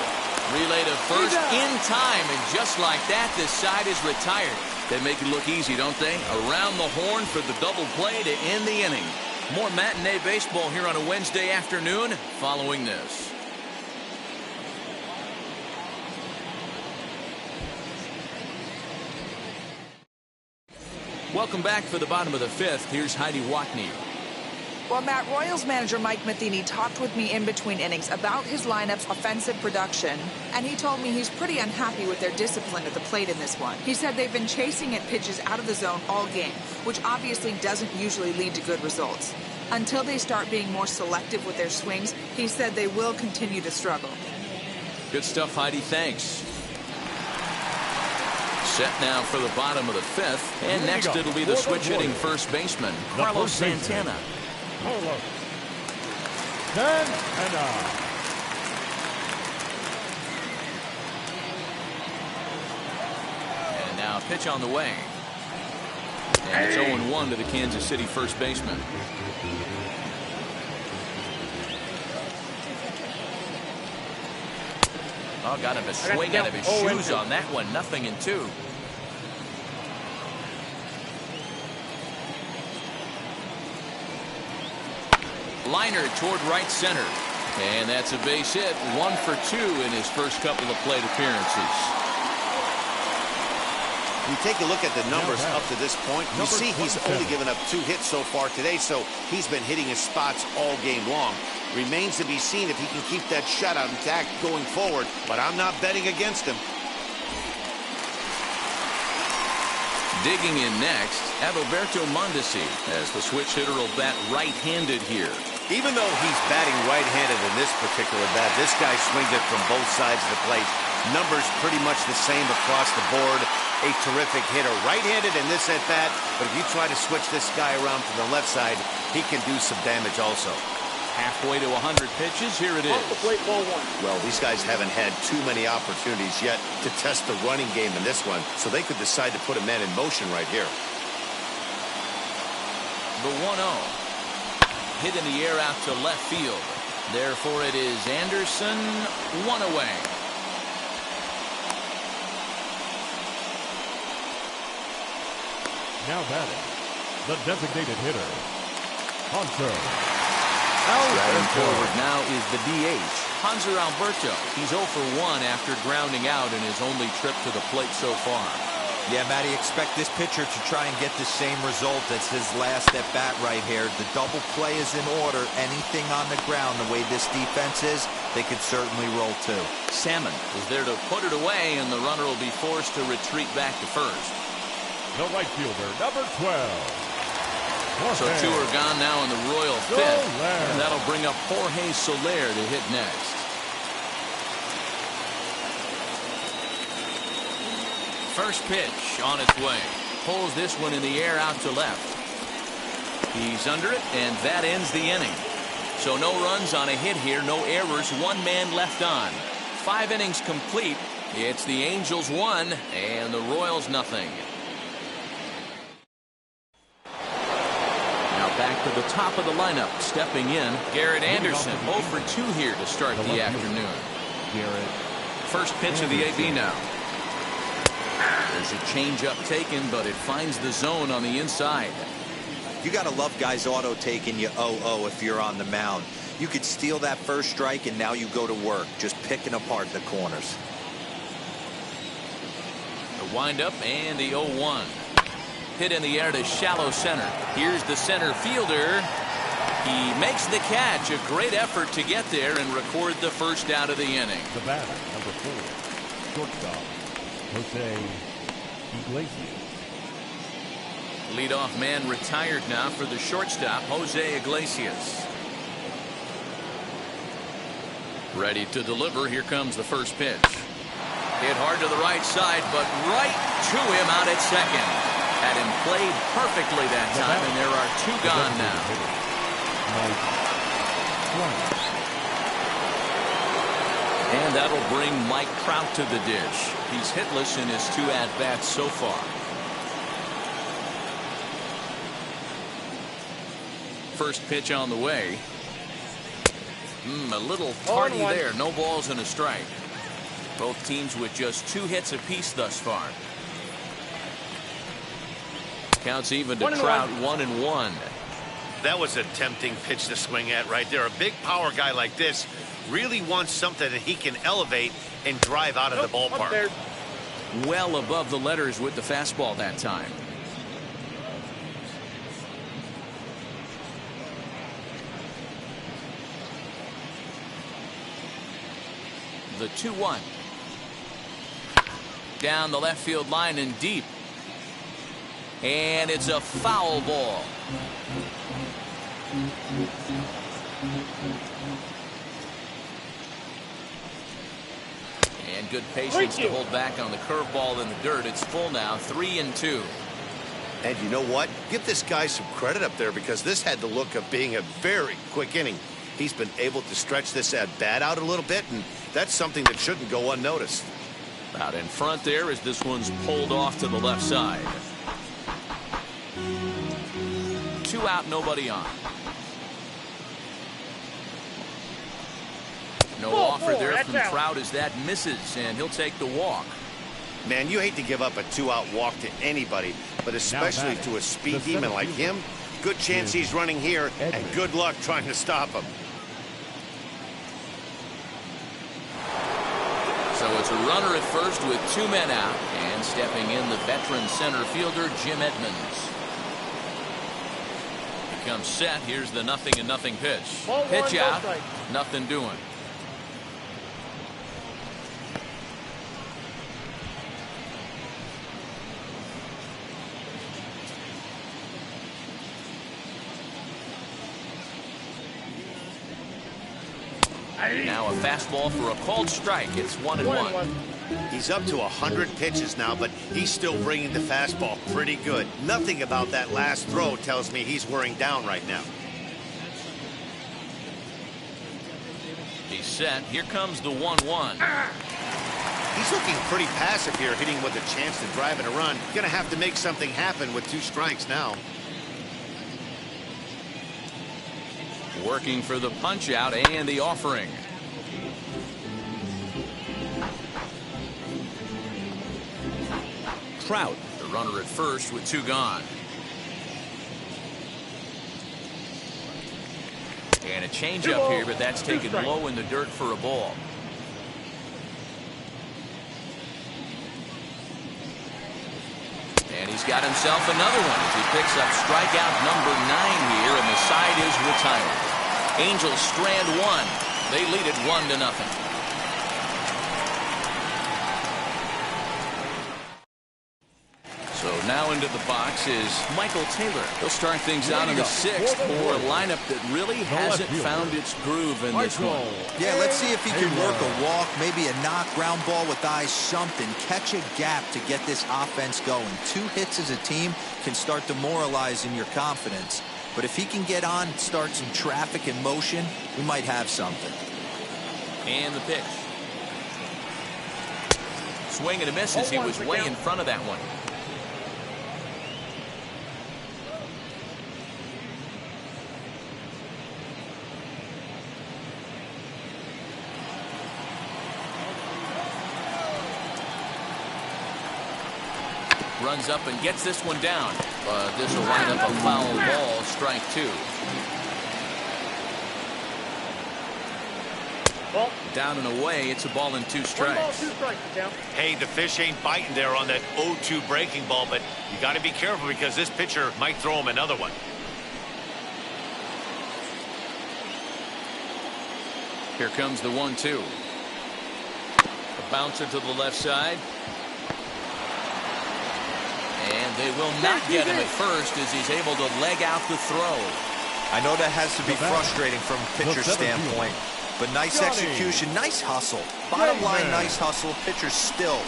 Relay to first in time, and just like that, this side is retired. They make it look easy, don't they? Around the horn for the double play to end the inning. More matinee baseball here on a Wednesday afternoon following this. Welcome back for the bottom of the 5th. Here's Heidi Watney. Well, Matt, Royals manager Mike Matheny talked with me in between innings about his lineup's offensive production, and he told me he's pretty unhappy with their discipline at the plate in this one. He said they've been chasing at pitches out of the zone all game, which obviously doesn't usually lead to good results. Until they start being more selective with their swings, he said they will continue to struggle. Good stuff, Heidi. Thanks. Set now for the bottom of the 5th, and next it'll be the switch-hitting first baseman, Carlos Santana. Carlos Santana. And now a pitch on the way. And it's 0-1 to the Kansas City first baseman. Oh, got him a swing out of his shoes on that one. 0-2. Liner toward right center. And that's a base hit. 1 for 2 in his first couple of plate appearances. You take a look at the numbers up to this point. You see he's only given up 2 hits so far today, so he's been hitting his spots all game long. Remains to be seen if he can keep that shutout intact going forward, but I'm not betting against him. Digging in next, Adalberto Mondesi, as the switch hitter will bat right-handed here. Even though he's batting right-handed in this particular bat, this guy swings it from both sides of the plate. Numbers pretty much the same across the board. A terrific hitter, right-handed in this at-bat, but if you try to switch this guy around to the left side, he can do some damage also. Halfway to 100 pitches, here it is. Off the plate, ball 1. Well, these guys haven't had too many opportunities yet to test the running game in this one, so they could decide to put a man in motion right here. The 1-0. Hit in the air out to left field. Therefore, it is Anderson, 1 away. Now batting, the designated hitter, Hunter. Driving forward now is the DH, Hanser Alberto. He's 0 for 1 after grounding out in his only trip to the plate so far. Yeah, Matty, expect this pitcher to try and get the same result as his last at-bat right here. The double play is in order. Anything on the ground, the way this defense is, they could certainly roll too. Salmon is there to put it away, and the runner will be forced to retreat back to first. The right fielder, number 12. So 2 are gone now in the Royal 5th, and that'll bring up Jorge Soler to hit next. First pitch on its way. Pulls this one in the air out to left. He's under it, and that ends the inning. So no runs on a hit here, no errors, 1 man left on. 5 innings complete. It's the Angels 1 and the Royals nothing. Back to the top of the lineup, stepping in, Garrett Anderson, 0 for 2 here to start the afternoon. Garrett. First pitch of the AB now. There's a changeup taken, but it finds the zone on the inside. You got to love guys auto taking you 0-0 if you're on the mound. You could steal that first strike, and now you go to work, just picking apart the corners. The windup and the 0-1. Hit in the air to shallow center. Here's the center fielder. He makes the catch. A great effort to get there and record the first out of the inning. The batter, number 4, shortstop, Jose Iglesias. Leadoff man retired now for the shortstop, Jose Iglesias. Ready to deliver. Here comes the first pitch. Hit hard to the right side, but right to him out at second. Had him played perfectly that time, and there are two gone now. And that'll bring Mike Trout to the dish. He's hitless in his 2 at-bats so far. First pitch on the way. A little tardy there. No balls and a strike. Both teams with just 2 hits apiece thus far. Counts even to Trout, 1-1. That was a tempting pitch to swing at right there. A big power guy like this really wants something that he can elevate and drive out of the ballpark. Well above the letters with the fastball that time. The 2-1. Down the left field line and deep. And it's a foul ball. And good patience to hold back on the curveball in the dirt. It's full now, 3-2. And you know what? Give this guy some credit up there, because this had the look of being a very quick inning. He's been able to stretch this at bat out a little bit, and that's something that shouldn't go unnoticed. Out in front there as this one's pulled off to the left side. 2 out, nobody on. No offer there from Trout as that misses, and he'll take the walk. Man, you hate to give up a 2-out walk to anybody, but especially to a speed demon like him. Good chance he's running here, and good luck trying to stop him. So it's a runner at first with 2 men out, and stepping in the veteran center fielder Jim Edmonds. He comes set. Here's the 0-0 pitch. Pitch out, nothing doing. Now a fastball for a called strike. It's 1-1. He's up to 100 pitches now, but he's still bringing the fastball pretty good. Nothing about that last throw tells me he's wearing down right now. He's set. Here comes the 1-1. He's looking pretty passive here, hitting with a chance to drive in a run. Gonna have to make something happen with 2 strikes now. Working for the punch out and the offering. Trout, the runner at first with 2 gone. And a changeup here, but that's taken low in the dirt for a ball. And he's got himself another one as he picks up strikeout number 9 here, and the side is retired. Angels strand 1. They lead it 1-0. So now into the box is Michael Taylor. He'll start things out in the 6th for a lineup that really hasn't found its groove in this one. Yeah, let's see if he can work a walk, maybe a knock, ground ball with eyes, something. Catch a gap to get this offense going. 2 hits as a team can start demoralizing your confidence. But if he can get on, start some traffic in motion, we might have something. And the pitch. Swing and a miss as he was way in front of that one. Runs up and gets this one down. But this will wind up a foul ball, strike 2. Down and away, it's a ball and 2 strikes. Hey, the fish ain't biting there on that 0-2 breaking ball, but you got to be careful because this pitcher might throw him another one. Here comes the 1-2. A bouncer to the left side. And they will not get him at first as he's able to leg out the throw. I know that has to be frustrating from a pitcher's standpoint, but nice execution, nice hustle. Bottom line, nice hustle. Pitcher's still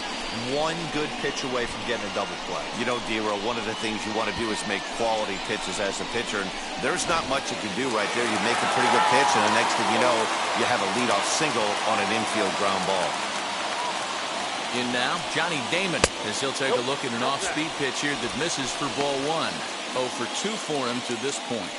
one good pitch away from getting a double play. You know, D-Roll, one of the things you want to do is make quality pitches as a pitcher, and there's not much you can do right there. You make a pretty good pitch, and the next thing you know, you have a leadoff single on an infield ground ball. In now, Johnny Damon, as he'll take a look at an off-speed pitch here that misses for ball one. 0 for 2 for him to this point.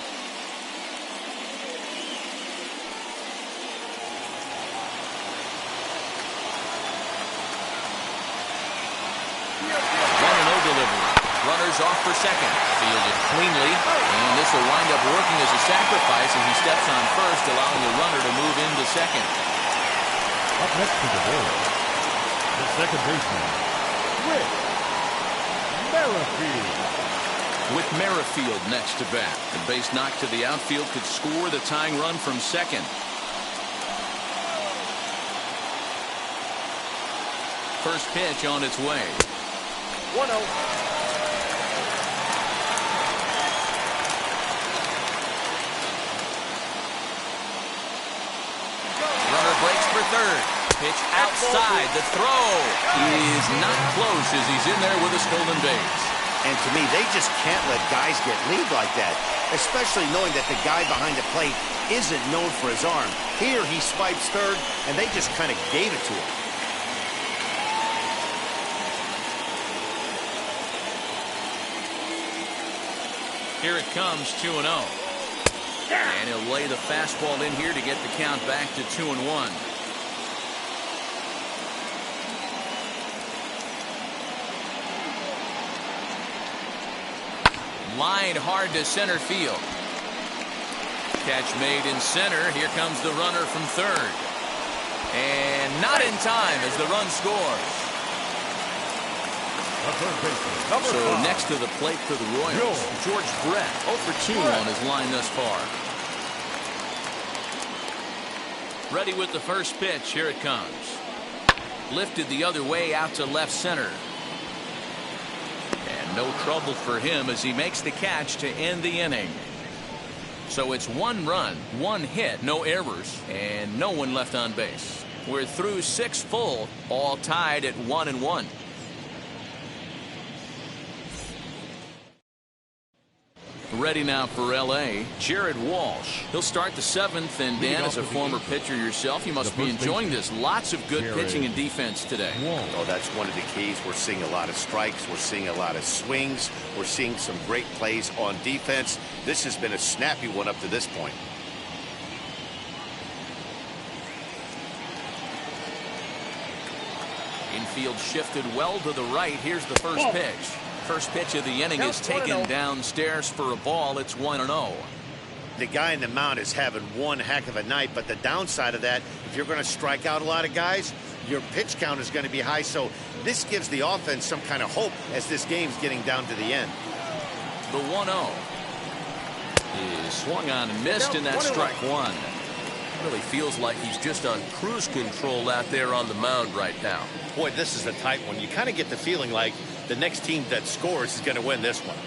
Runners off for second. Fielded cleanly. And this will wind up working as a sacrifice as he steps on first, allowing the runner to move into second. Up next to the ball, the second baseman, Whit Merrifield. With Merrifield next to bat, the base knock to the outfield could score the tying run from second. First pitch on its way. 1-0. Breaks for third. Pitch outside. The throw is not close as he's in there with a stolen base. And to me, they just can't let guys get lead like that, especially knowing that the guy behind the plate isn't known for his arm. Here he swipes third, and they just kind of gave it to him. Here it comes, 2-0. And he'll lay the fastball in here to get the count back to 2-1. Line hard to center field. Catch made in center. Here comes the runner from third. And not in time as the run scores. So next to the plate for the Royals, George Brett, 0 for 2 on his line thus far. Ready with the first pitch. Here it comes. Lifted the other way out to left center. And no trouble for him as he makes the catch to end the inning. So it's 1 run, 1 hit, no errors, and no one left on base. We're through 6 full, all tied at 1-1. Ready now for L.A., Jared Walsh. He'll start the 7th, and Dan, as a former pitcher yourself, you must be enjoying this. Lots of good pitching and defense today. Oh, that's one of the keys. We're seeing a lot of strikes. We're seeing a lot of swings. We're seeing some great plays on defense. This has been a snappy one up to this point. Infield shifted well to the right. Here's the first pitch. First pitch of the inning is taken downstairs for a ball. It's 1-0. The guy in the mound is having one heck of a night, but the downside of that, if you're going to strike out a lot of guys, your pitch count is going to be high. So this gives the offense some kind of hope as this game's getting down to the end. The 1-0 is swung on and missed, and that's strike one. Really feels like he's just on cruise control out there on the mound right now. Boy, this is a tight one. You kind of get the feeling like the next team that scores is going to win this one.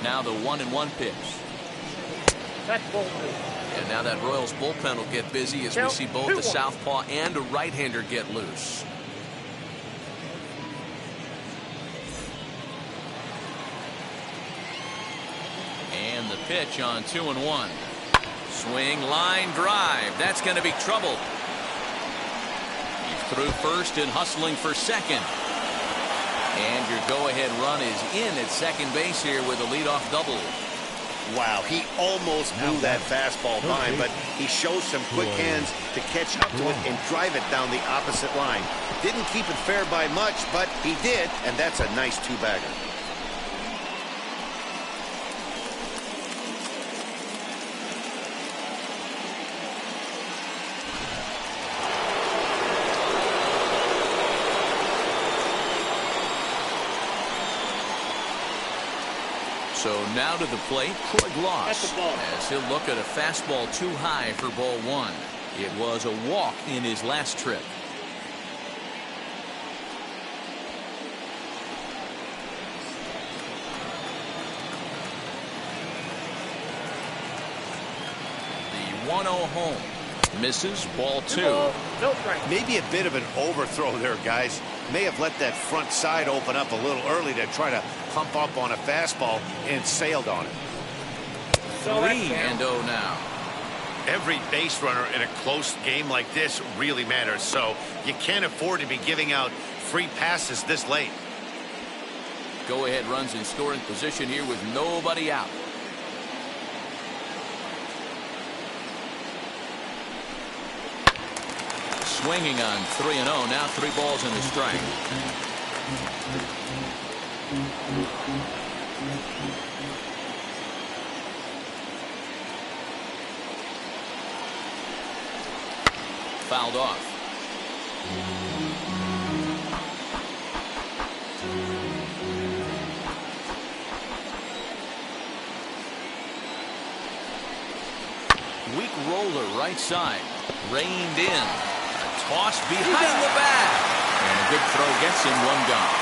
Now the 1-1 pitch. And now that Royals bullpen will get busy as we see both the southpaw and a right-hander get loose. And the pitch on 2-1. Swing, line drive. That's going to be trouble. He's through first and hustling for second. And your go-ahead run is in at second base here with a leadoff double. Wow, he almost blew that fastball by, but he shows some quick hands to catch up to it and drive it down the opposite line. Didn't keep it fair by much, but he did, and that's a nice two-bagger. So now to the plate, Troy Gloss, as he'll look at a fastball too high for ball one. It was a walk in his last trip. 1-0 home. Misses, ball 2. No strike. Maybe a bit of an overthrow there, guys. May have let that front side open up a little early to try to pump up on a fastball and sailed on it. 3-0 now. Every base runner in a close game like this really matters, so you can't afford to be giving out free passes this late. Go-ahead runs in scoring position here with nobody out. Swinging on 3-0. Now 3 balls and a strike. Fouled off. Weak roller right side. Reined in. Toss behind the bat. And a good throw gets him 1 gone.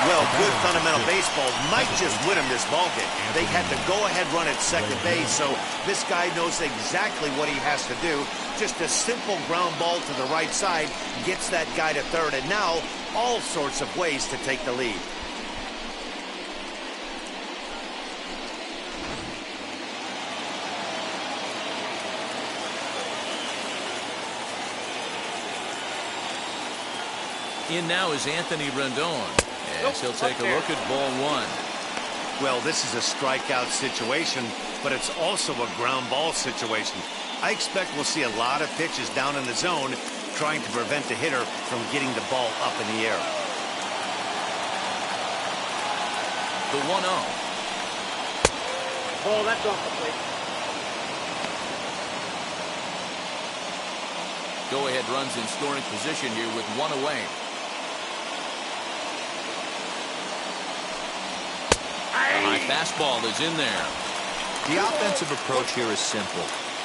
Well, good fundamental baseball might just win him this ballgame. They had the go-ahead run at second base, so this guy knows exactly what he has to do. Just a simple ground ball to the right side gets that guy to third, and now all sorts of ways to take the lead. In now is Anthony Rendon, as he'll take a look at ball 1. Well, this is a strikeout situation, but it's also a ground ball situation. I expect we'll see a lot of pitches down in the zone trying to prevent the hitter from getting the ball up in the air. The 1-0. Ball, that's off the plate. Go-ahead runs in scoring position here with 1 away. High fastball is in there. The offensive approach here is simple.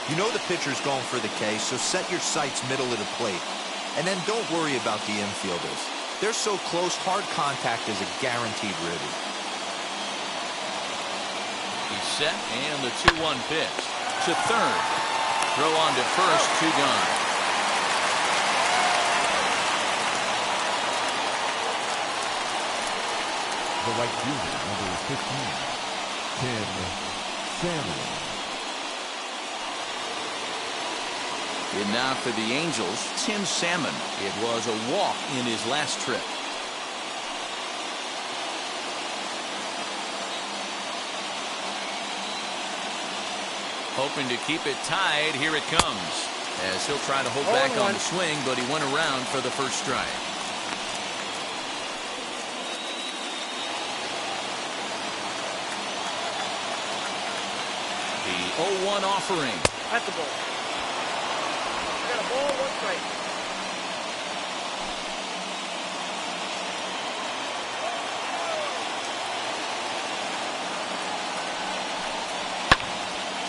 You know the pitcher's going for the K, so set your sights middle of the plate. And then don't worry about the infielders. They're so close, hard contact is a guaranteed ribby. He's set, and the 2-1 pitch. To third. Throw on to first, 2 gone. The right fielder, number 15, Tim Salmon. And now for the Angels, Tim Salmon. It was a walk in his last trip. Hoping to keep it tied. Here it comes. As he'll try to hold back on the swing, but he went around for the first strike. The 0-1 offering. At the ball. We got a ball, 1 strike.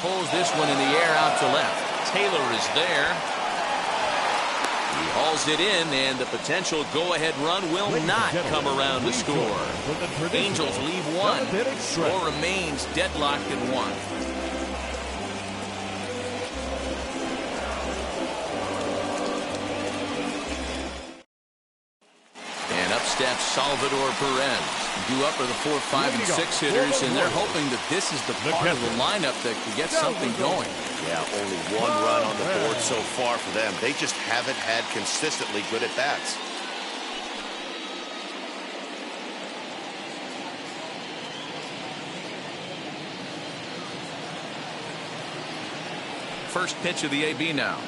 Pulls this one in the air out to left. Taylor is there. He hauls it in, and the potential go-ahead run will not come around to score. Angels leave 1. Score remains deadlocked at 1. And up steps Salvador Perez. Due up are the 4, 5, and 6 hitters, and they're hoping that this is the part of the lineup that can get something going. Yeah, only 1 run on the board so far for them. They just haven't had consistently good at bats. First pitch of the AB now.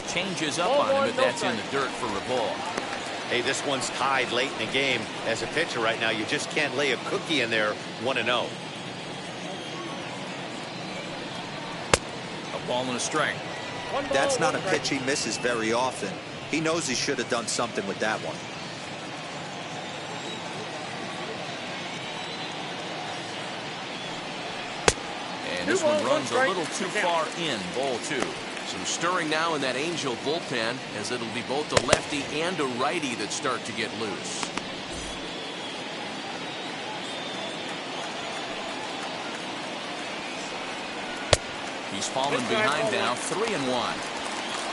Changes up on him, but that's in the dirt for a ball. Hey, this one's tied late in the game. As a pitcher right now, you just can't lay a cookie in there 1-0. A ball and a strike. That's not a pitch he misses very often. He knows he should have done something with that one. And this one runs a little too far in, ball 2. Some stirring now in that Angel bullpen, as it'll be both a lefty and a righty that start to get loose. He's fallen behind now, 3-1.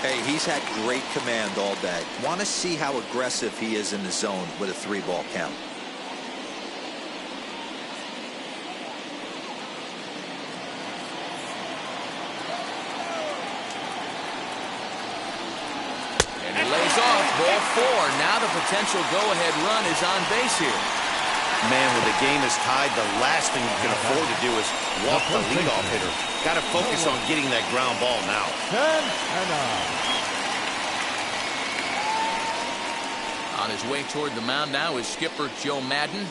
Hey, he's had great command all day. Want to see how aggressive he is in the zone with a 3-ball count. And he lays off, ball 4. Now the potential go-ahead run is on base here. Man, when the game is tied, the last thing you can afford to do is walk the leadoff hitter. Got to focus on getting that ground ball now. 10-9. On his way toward the mound now is skipper Joe Madden.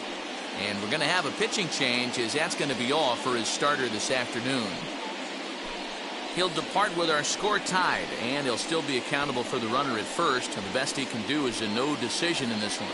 And we're going to have a pitching change, as that's going to be all for his starter this afternoon. He'll depart with our score tied, and he'll still be accountable for the runner at first. And the best he can do is a no decision in this one.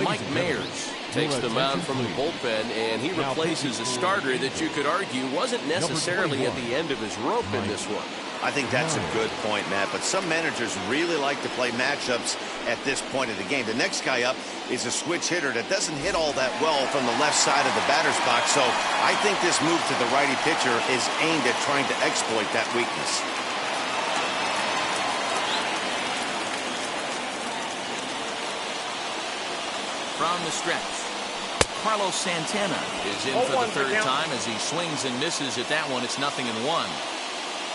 Mike Mayers takes the mound from the bullpen, and he replaces a starter that you could argue wasn't necessarily at the end of his rope in this one. I think that's a good point, Matt, but some managers really like to play matchups at this point of the game. The next guy up is a switch hitter that doesn't hit all that well from the left side of the batter's box, so I think this move to the righty pitcher is aimed at trying to exploit that weakness. From the stretch, Carlos Santana is in for the third time as he swings and misses at that one. It's 0-1.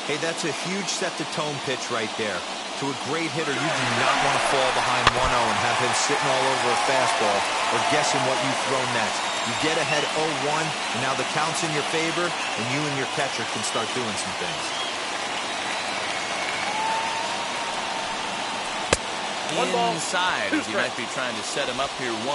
Hey, that's a huge set-the-tone pitch right there. To a great hitter, you do not want to fall behind 1-0 and have him sitting all over a fastball or guessing what you throw next. You get ahead 0-1, and now the count's in your favor, and you and your catcher can start doing some things. Inside, as he might be trying to set him up here 1-2.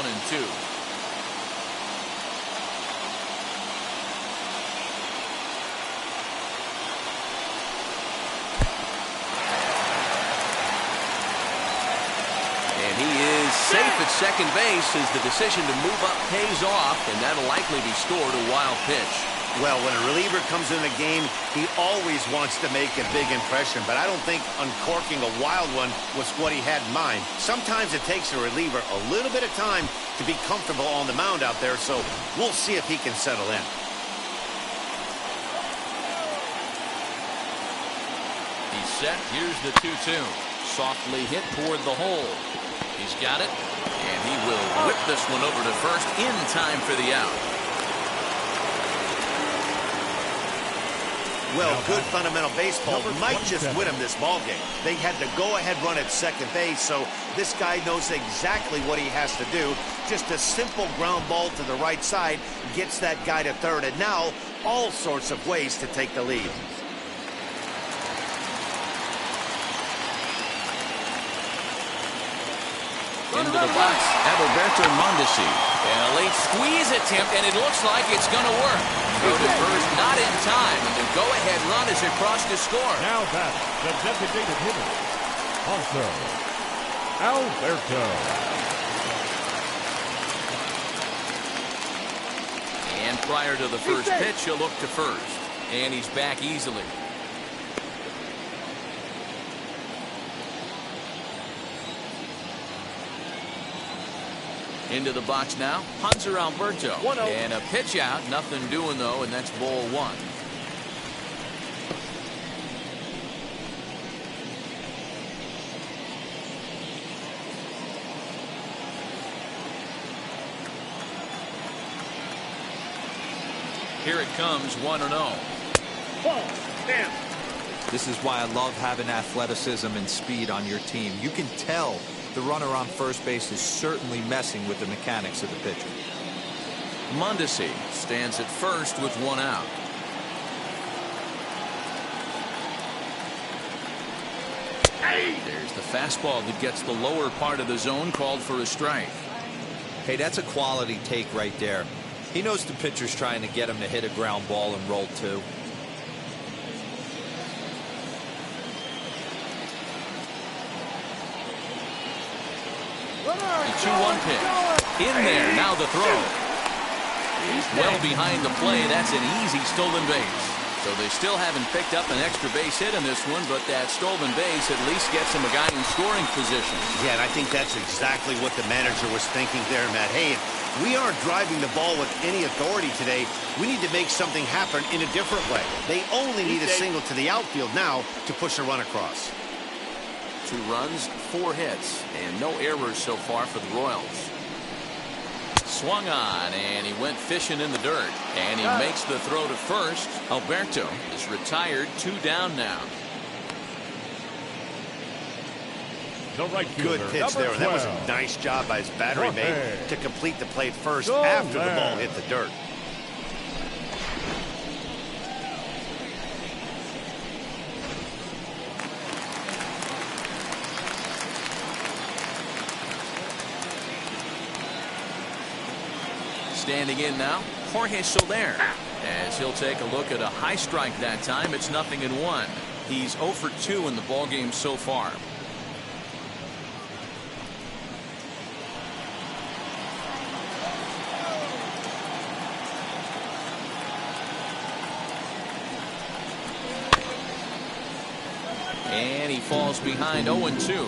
And he is safe at second base as the decision to move up pays off, and that'll likely be scored a wild pitch. Well, when a reliever comes in the game, he always wants to make a big impression, but I don't think uncorking a wild one was what he had in mind. Sometimes it takes a reliever a little bit of time to be comfortable on the mound out there, so we'll see if he can settle in. He's set. Here's the 2-2. Softly hit toward the hole. He's got it, and he will whip this one over to first in time for the out. Well, good fundamental baseball might just win him this ballgame. They had the go-ahead run at second base, so this guy knows exactly what he has to do. Just a simple ground ball to the right side gets that guy to third, and now all sorts of ways to take the lead. Into the box, Adalberto Mondesi. And a late squeeze attempt, and it looks like it's going to work. Throw to first, not in time, and the go-ahead run is across to score. Now that's the designated hitter, also Alberto. And prior to the first pitch, he'll look to first. And he's back easily. Into the box now, Hanser Alberto. And a pitch out, nothing doing though, and that's ball 1. Here it comes, 1-0. This is why I love having athleticism and speed on your team. You can tell the runner on first base is certainly messing with the mechanics of the pitcher. Mondesi stands at first with 1 out. There's the fastball that gets the lower part of the zone, called for a strike. Hey, that's a quality take right there. He knows the pitcher's trying to get him to hit a ground ball and roll 2. The 2-1 pitch. In there, now the throw. He's well behind the play. That's an easy stolen base. So they still haven't picked up an extra base hit in this one, but that stolen base at least gets him a guy in scoring position. Yeah, and I think that's exactly what the manager was thinking there, Matt. Hey, if we aren't driving the ball with any authority today, we need to make something happen in a different way. They only need a single to the outfield now to push a run across. 2 runs, 4 hits, and no errors so far for the Royals. Swung on, and he went fishing in the dirt. And he makes the throw to first. Alberto is retired, 2 down now. The right fielder, Good pitch there. And that was a nice job by his battery mate to complete the play first after the ball hit the dirt. Standing in now, Jorge Soler, as he'll take a look at a high strike that time. It's 0-1. He's 0 for 2 in the ballgame so far. And he falls behind 0-2.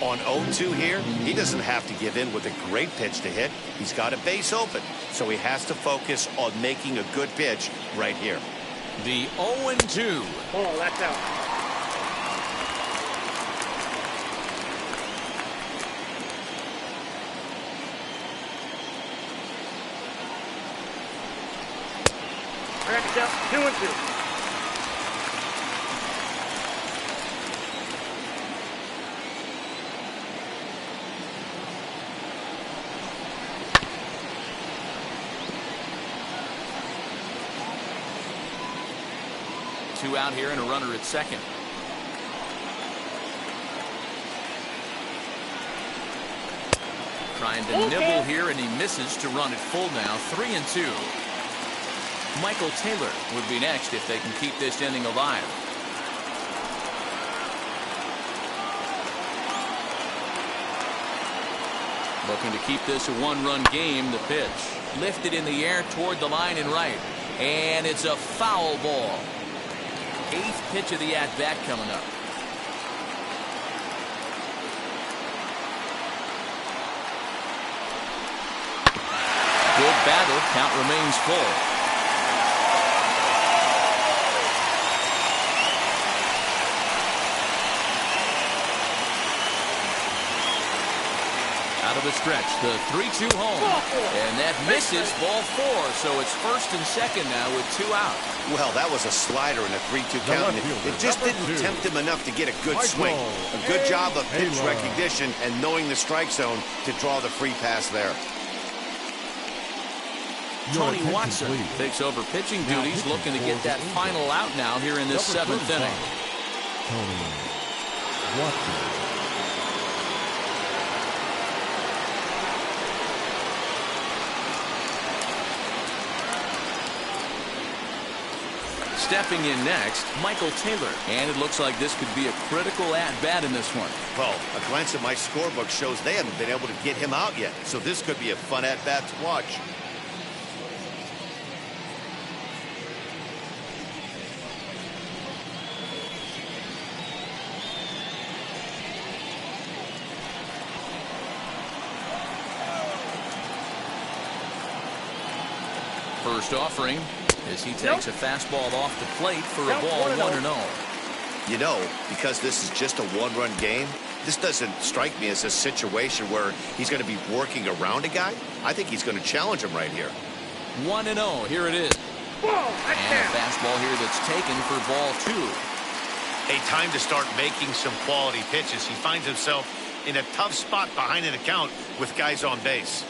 On 0-2 here, he doesn't have to give in with a great pitch to hit. He's got a base open, so he has to focus on making a good pitch right here. The 0-2. Oh, that's out. Next up, 2-2. Two out here and a runner at second. Trying to nibble here, and he misses to run it full now. 3-2. Michael Taylor would be next if they can keep this inning alive. Looking to keep this a 1-run game. The pitch lifted in the air toward the line and right, and it's a foul ball. 8th pitch of the at-bat coming up. Good battle. Count remains full. Out of the stretch, the 3-2 home. And that misses, ball 4. So it's first and second now with 2 out. Well, that was a slider in a 3-2 count. It just didn't tempt him enough to get a good swing. A good job of pitch recognition and knowing the strike zone to draw the free pass there. Tony Watson takes over pitching duties, looking to get that final out now here in this 7th inning. Tony Watson. Stepping in next, Michael Taylor. And it looks like this could be a critical at-bat in this one. Well, a glance at my scorebook shows they haven't been able to get him out yet. So this could be a fun at-bat to watch. First offering as he takes a fastball off the plate for a ball 1-0. You know, because this is just a 1-run game, this doesn't strike me as a situation where he's going to be working around a guy. I think he's going to challenge him right here. 1-0. Here it is. And a fastball here that's taken for ball 2. A time to start making some quality pitches. He finds himself in a tough spot behind an account with guys on base.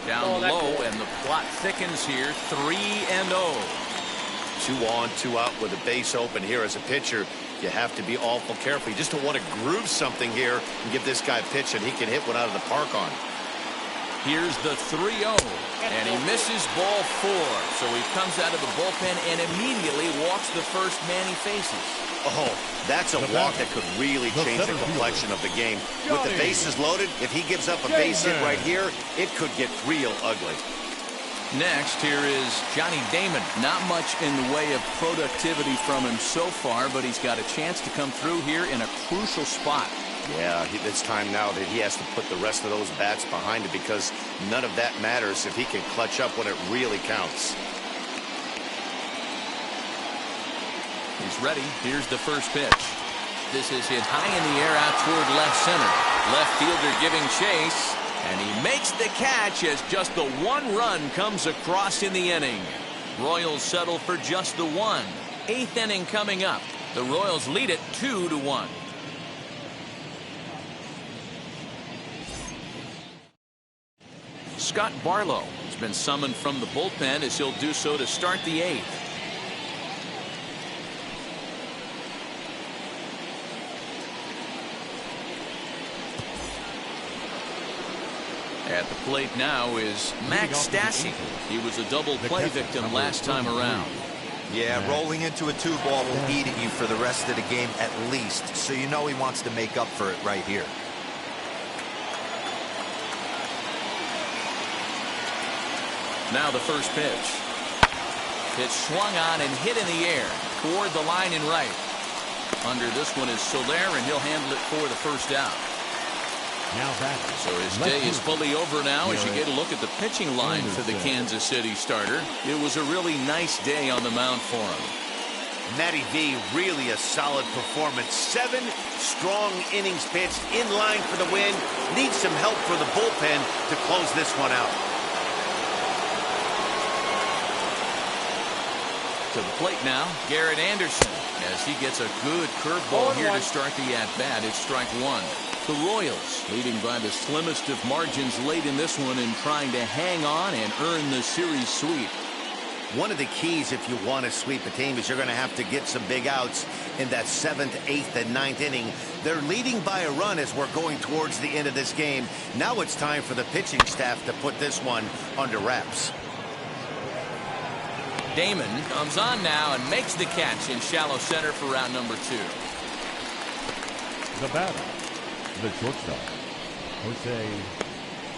Down low, and the plot thickens here. 3-0. 2 on, 2 out with a base open here as a pitcher. You have to be awful careful. You just don't want to groove something here and give this guy a pitch and he can hit one out of the park on. Here's the 3-0, and he misses ball 4. So he comes out of the bullpen and immediately walks the first man he faces. Oh, that's a walk that could really change the complexion of the game. With the bases loaded, if he gives up a base hit right here, it could get real ugly. Next, here is Johnny Damon. Not much in the way of productivity from him so far, but he's got a chance to come through here in a crucial spot. Yeah, it's time now that he has to put the rest of those bats behind it, because none of that matters if he can clutch up when it really counts. He's ready. Here's the first pitch. This is hit high in the air out toward left center. Left fielder giving chase, and he makes the catch as just the one run comes across in the inning. Royals settle for just the one. 8th inning coming up. The Royals lead it 2-1. Scott Barlow has been summoned from the bullpen as he'll do so to start the 8th. At the plate now is Max Stassi. He was a double play victim last time around. Yeah, rolling into a 2-ball will eat at you for the rest of the game at least, so you know he wants to make up for it right here. Now the first pitch. It's swung on and hit in the air toward the line and right. Under this one is Soler, and he'll handle it for the first out. Now back. So his day is fully over now as you get a look at the pitching line for the Kansas City starter. It was a really nice day on the mound for him. Matty V, really a solid performance. 7 strong innings pitched, in line for the win. Needs some help for the bullpen to close this one out. To the plate now, Garrett Anderson, as he gets a good curveball here to start the at-bat. It's strike one. The Royals leading by the slimmest of margins late in this one and trying to hang on and earn the series sweep. One of the keys if you want to sweep a team is you're going to have to get some big outs in that 7th, 8th, and 9th inning. They're leading by a run as we're going towards the end of this game. Now it's time for the pitching staff to put this one under wraps. Damon comes on now and makes the catch in shallow center for round number 2. The batter, the shortstop, Jose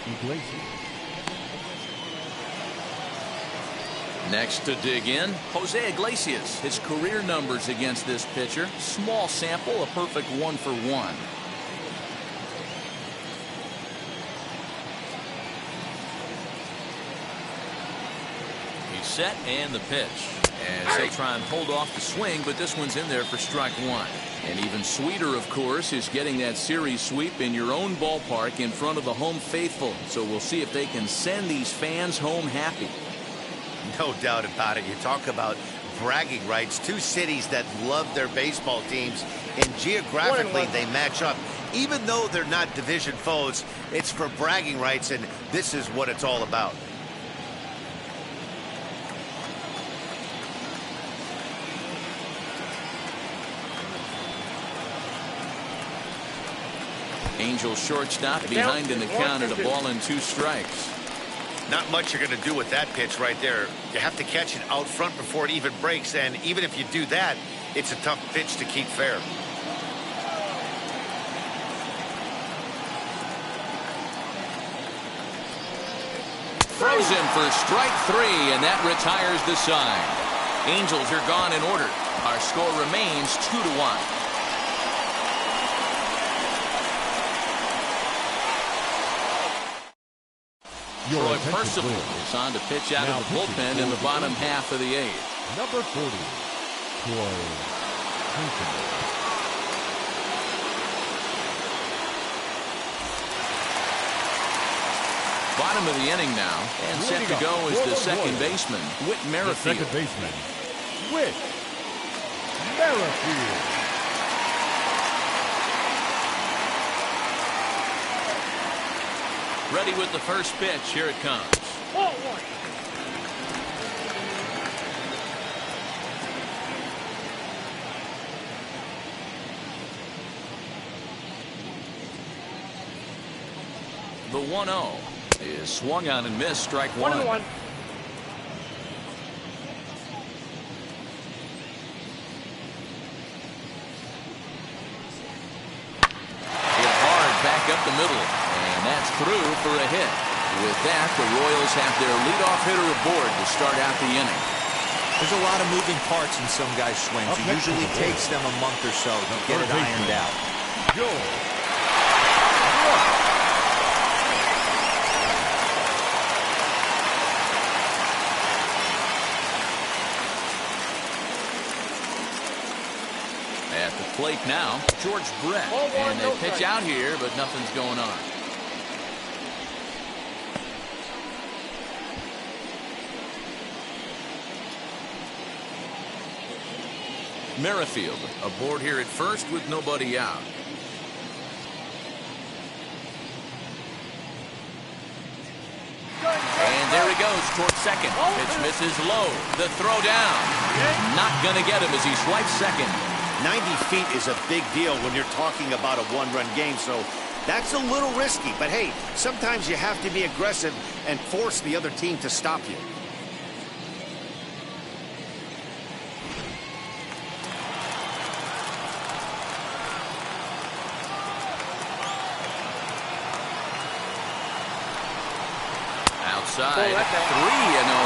Iglesias. Next to dig in, Jose Iglesias. His career numbers against this pitcher. Small sample, a perfect 1-for-1. Set and the pitch as they try and hold off the swing, but this one's in there for strike one. And even sweeter, of course, is getting that series sweep in your own ballpark in front of the home faithful. So we'll see if they can send these fans home happy. No doubt about it. You talk about bragging rights. 2 cities that love their baseball teams, and geographically they match up. Even though they're not division foes, it's for bragging rights, and this is what it's all about. Angels shortstop behind in the count at 1-2 strikes. Not much you're going to do with that pitch right there. You have to catch it out front before it even breaks, and even if you do that, it's a tough pitch to keep fair. Frozen for strike 3, and that retires the side. Angels are gone in order. Our score remains 2-1. Troy Percival is on to pitch out of the bullpen in the bottom half of the 8th. Number 40, Troy Percival. Bottom of the inning now, and set to go is the second baseman, Whit Merrifield. The second baseman, Whit Merrifield. Ready with the first pitch. Here it comes. The 1-0 is swung on and missed. Strike one. 1-1. the middle, and that's through for a hit. With that, the Royals have their leadoff hitter aboard to start out the inning. There's a lot of moving parts in some guys' swings. It usually takes them a month or so to get it ironed out. At the plate now, George Brett. And they pitch out here, but nothing's going on. Merrifield aboard here at first with nobody out. And there he goes towards second. Pitch misses low. The throw down. Not going to get him as he swipes second. 90 feet is a big deal when you're talking about a one-run game, so that's a little risky. But hey, sometimes you have to be aggressive and force the other team to stop you. Outside, 3-0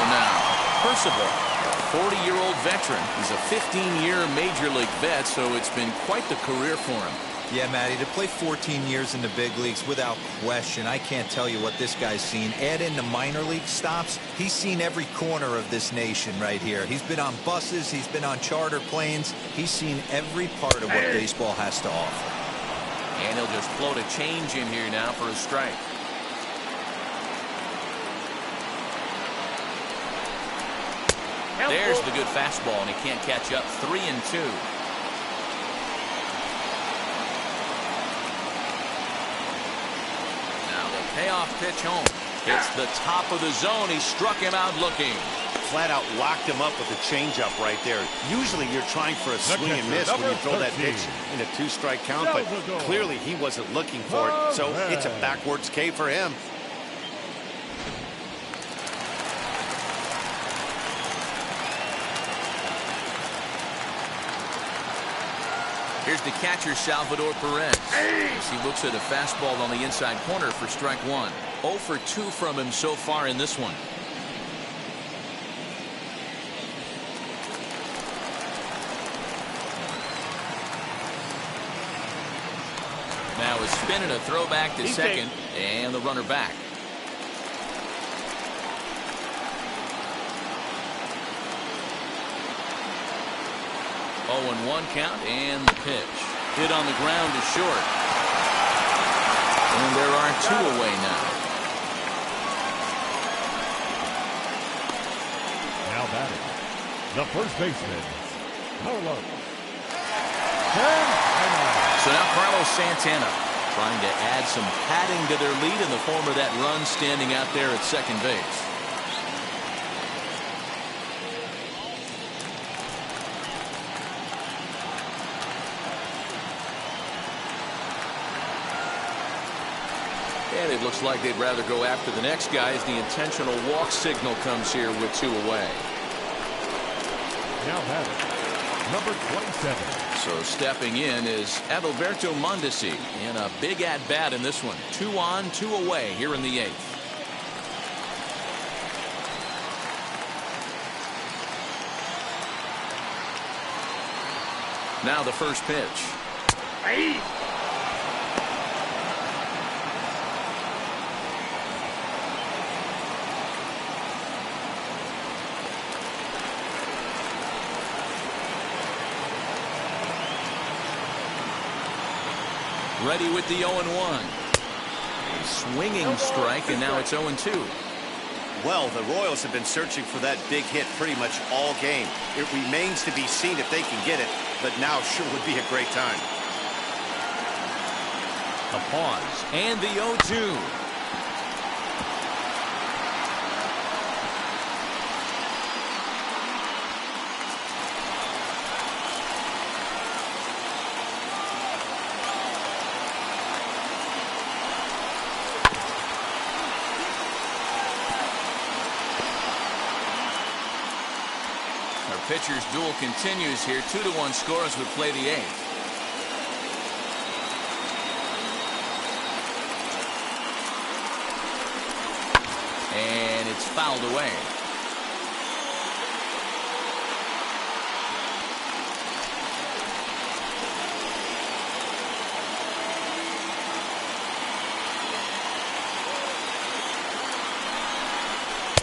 now. Percival, a 40-year-old veteran. He's a 15-year Major League vet, so it's been quite the career for him. Yeah, Matty, to play 14 years in the big leagues, without question, I can't tell you what this guy's seen. Add in the minor league stops, he's seen every corner of this nation right here. He's been on buses, he's been on charter planes. He's seen every part of what baseball has to offer. And he'll just float a change in here now for a strike. There's the good fastball, and he can't catch up. 3-2. Now the payoff pitch home. It's the top of the zone. He struck him out looking. Flat out locked him up with a changeup right there. Usually you're trying for a swing and miss when you throw that pitch in a 2-strike count, but clearly he wasn't looking for it, so it's a backwards K for him. Here's the catcher, Salvador Perez. As he looks at a fastball on the inside corner for strike one. 0 for 2 from him so far in this one. Now a spin and a throw back to second, and the runner back. Oh, 1 count, and the pitch. Hit on the ground to short. And there are 2 away now. Now batting, the first baseman, Carlos. So now Carlos Santana trying to add some padding to their lead in the form of that run standing out there at second base. And it looks like they'd rather go after the next guy as the intentional walk signal comes here with 2 away. Now batting, number 27. So stepping in is Adalberto Mondesi in a big at-bat in this one. 2 on, 2 away here in the 8th. Now the first pitch. Ready with the 0-1. A swinging strike, and now it's 0-2. Well, the Royals have been searching for that big hit pretty much all game. It remains to be seen if they can get it, but now sure would be a great time. A pause, and the 0-2. Pitcher's duel continues here. 2-1 scores would play the 8th. and it's fouled away.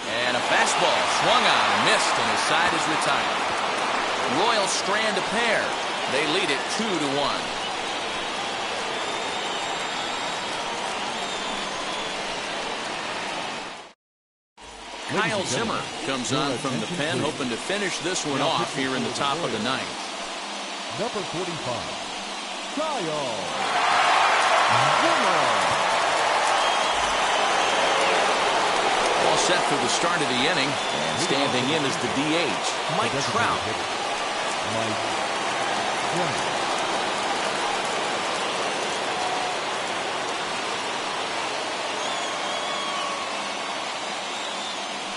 And a fastball swung on and missed, and his side is retired. Royals strand a pair. They lead it 2-1. Kyle Zimmer comes on from the pen, hoping to finish this one off here in the top of the ninth. Number 45, Kyle Zimmer. All set for the start of the inning, and standing in is the DH, Mike Trout.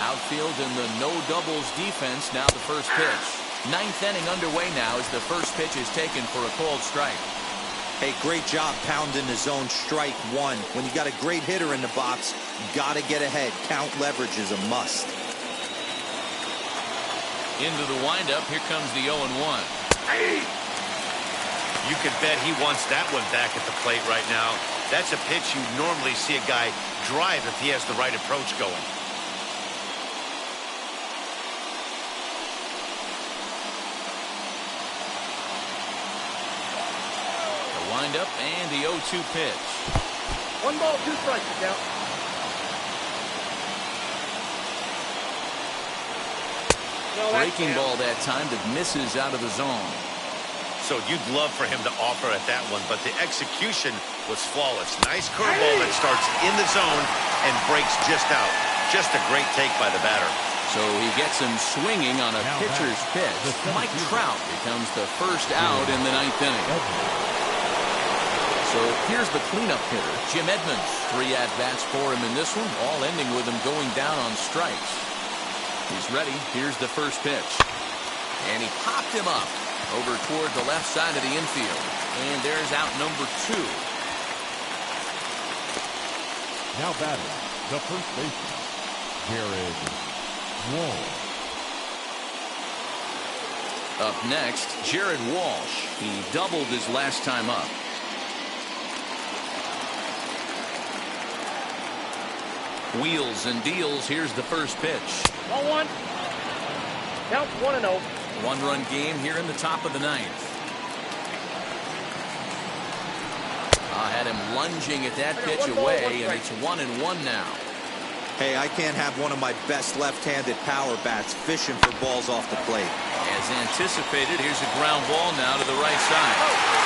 Outfield in the no doubles defense. Now the first pitch. Ninth inning underway now as the first pitch is taken for a called strike. Hey, great job pounding the zone. Strike one. When you got a great hitter in the box, got to get ahead. Count leverage is a must. Into the windup. Here comes the 0-1. You can bet he wants that one back at the plate right now. That's a pitch you normally see a guy drive if he has the right approach going. Windup and the 0-2 pitch. 1 ball, 2 strikes, count. No, breaking ball that time that misses out of the zone. So you'd love for him to offer at that one, but the execution was flawless. Nice curveball that starts in the zone and breaks just out. Just a great take by the batter. So he gets him swinging on a pitcher's pitch. Mike Trout becomes the first out in the ninth inning. So here's the cleanup hitter, Jim Edmonds. 3 at-bats for him in this one, all ending with him going down on strikes. He's ready. Here's the first pitch. And he popped him up over toward the left side of the infield. And there's out number 2. Now batting, the first baseman, Jared Walsh. Up next, Jared Walsh. He doubled his last time up. Wheels and deals. Here's the first pitch. 1-1. Count 1-0. 1-run game here in the top of the ninth. Had him lunging at that pitch away, and it's 1-1 now. Hey, I can't have one of my best left-handed power bats fishing for balls off the plate. As anticipated, here's a ground ball now to the right side.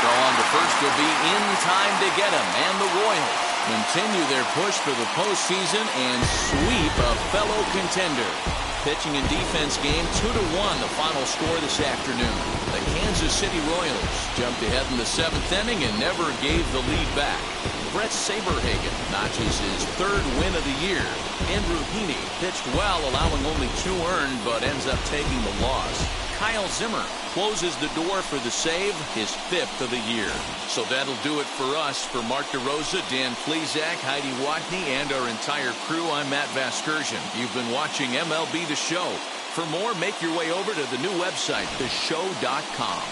Throw on to first will be in time to get him, and the Royals continue their push for the postseason and sweep a fellow contender. Pitching and defense game 2-1, the final score this afternoon. The Kansas City Royals jumped ahead in the 7th inning and never gave the lead back. Brett Saberhagen notches his 3rd win of the year. Andrew Heaney pitched well, allowing only 2 earned, but ends up taking the loss. Kyle Zimmer closes the door for the save, his 5th of the year. So that'll do it for us. For Mark DeRosa, Dan Plesac, Heidi Watney, and our entire crew, I'm Matt Vasgersian. You've been watching MLB The Show. For more, make your way over to the new website, theshow.com.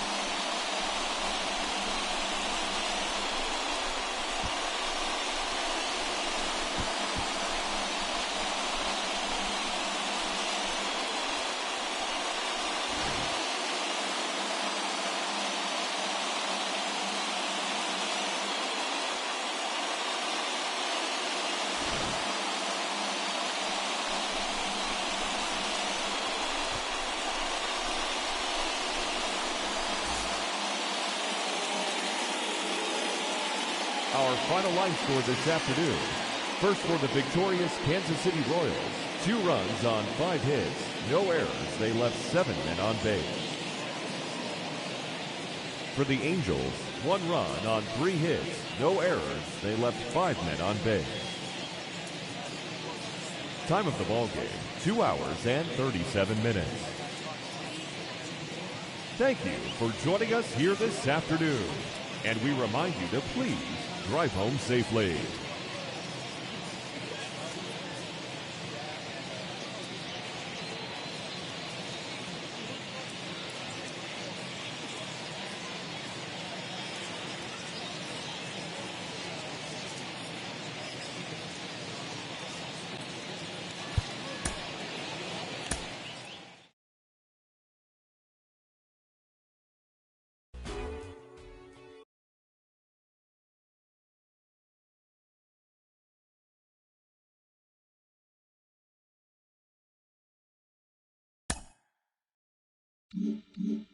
Our final line score this afternoon. First for the victorious Kansas City Royals. 2 runs on 5 hits. No errors. They left 7 men on base. For the Angels, 1 run on 3 hits. No errors. They left 5 men on base. Time of the ball game, 2 hours and 37 minutes. Thank you for joining us here this afternoon. And we remind you to please drive home safely. you.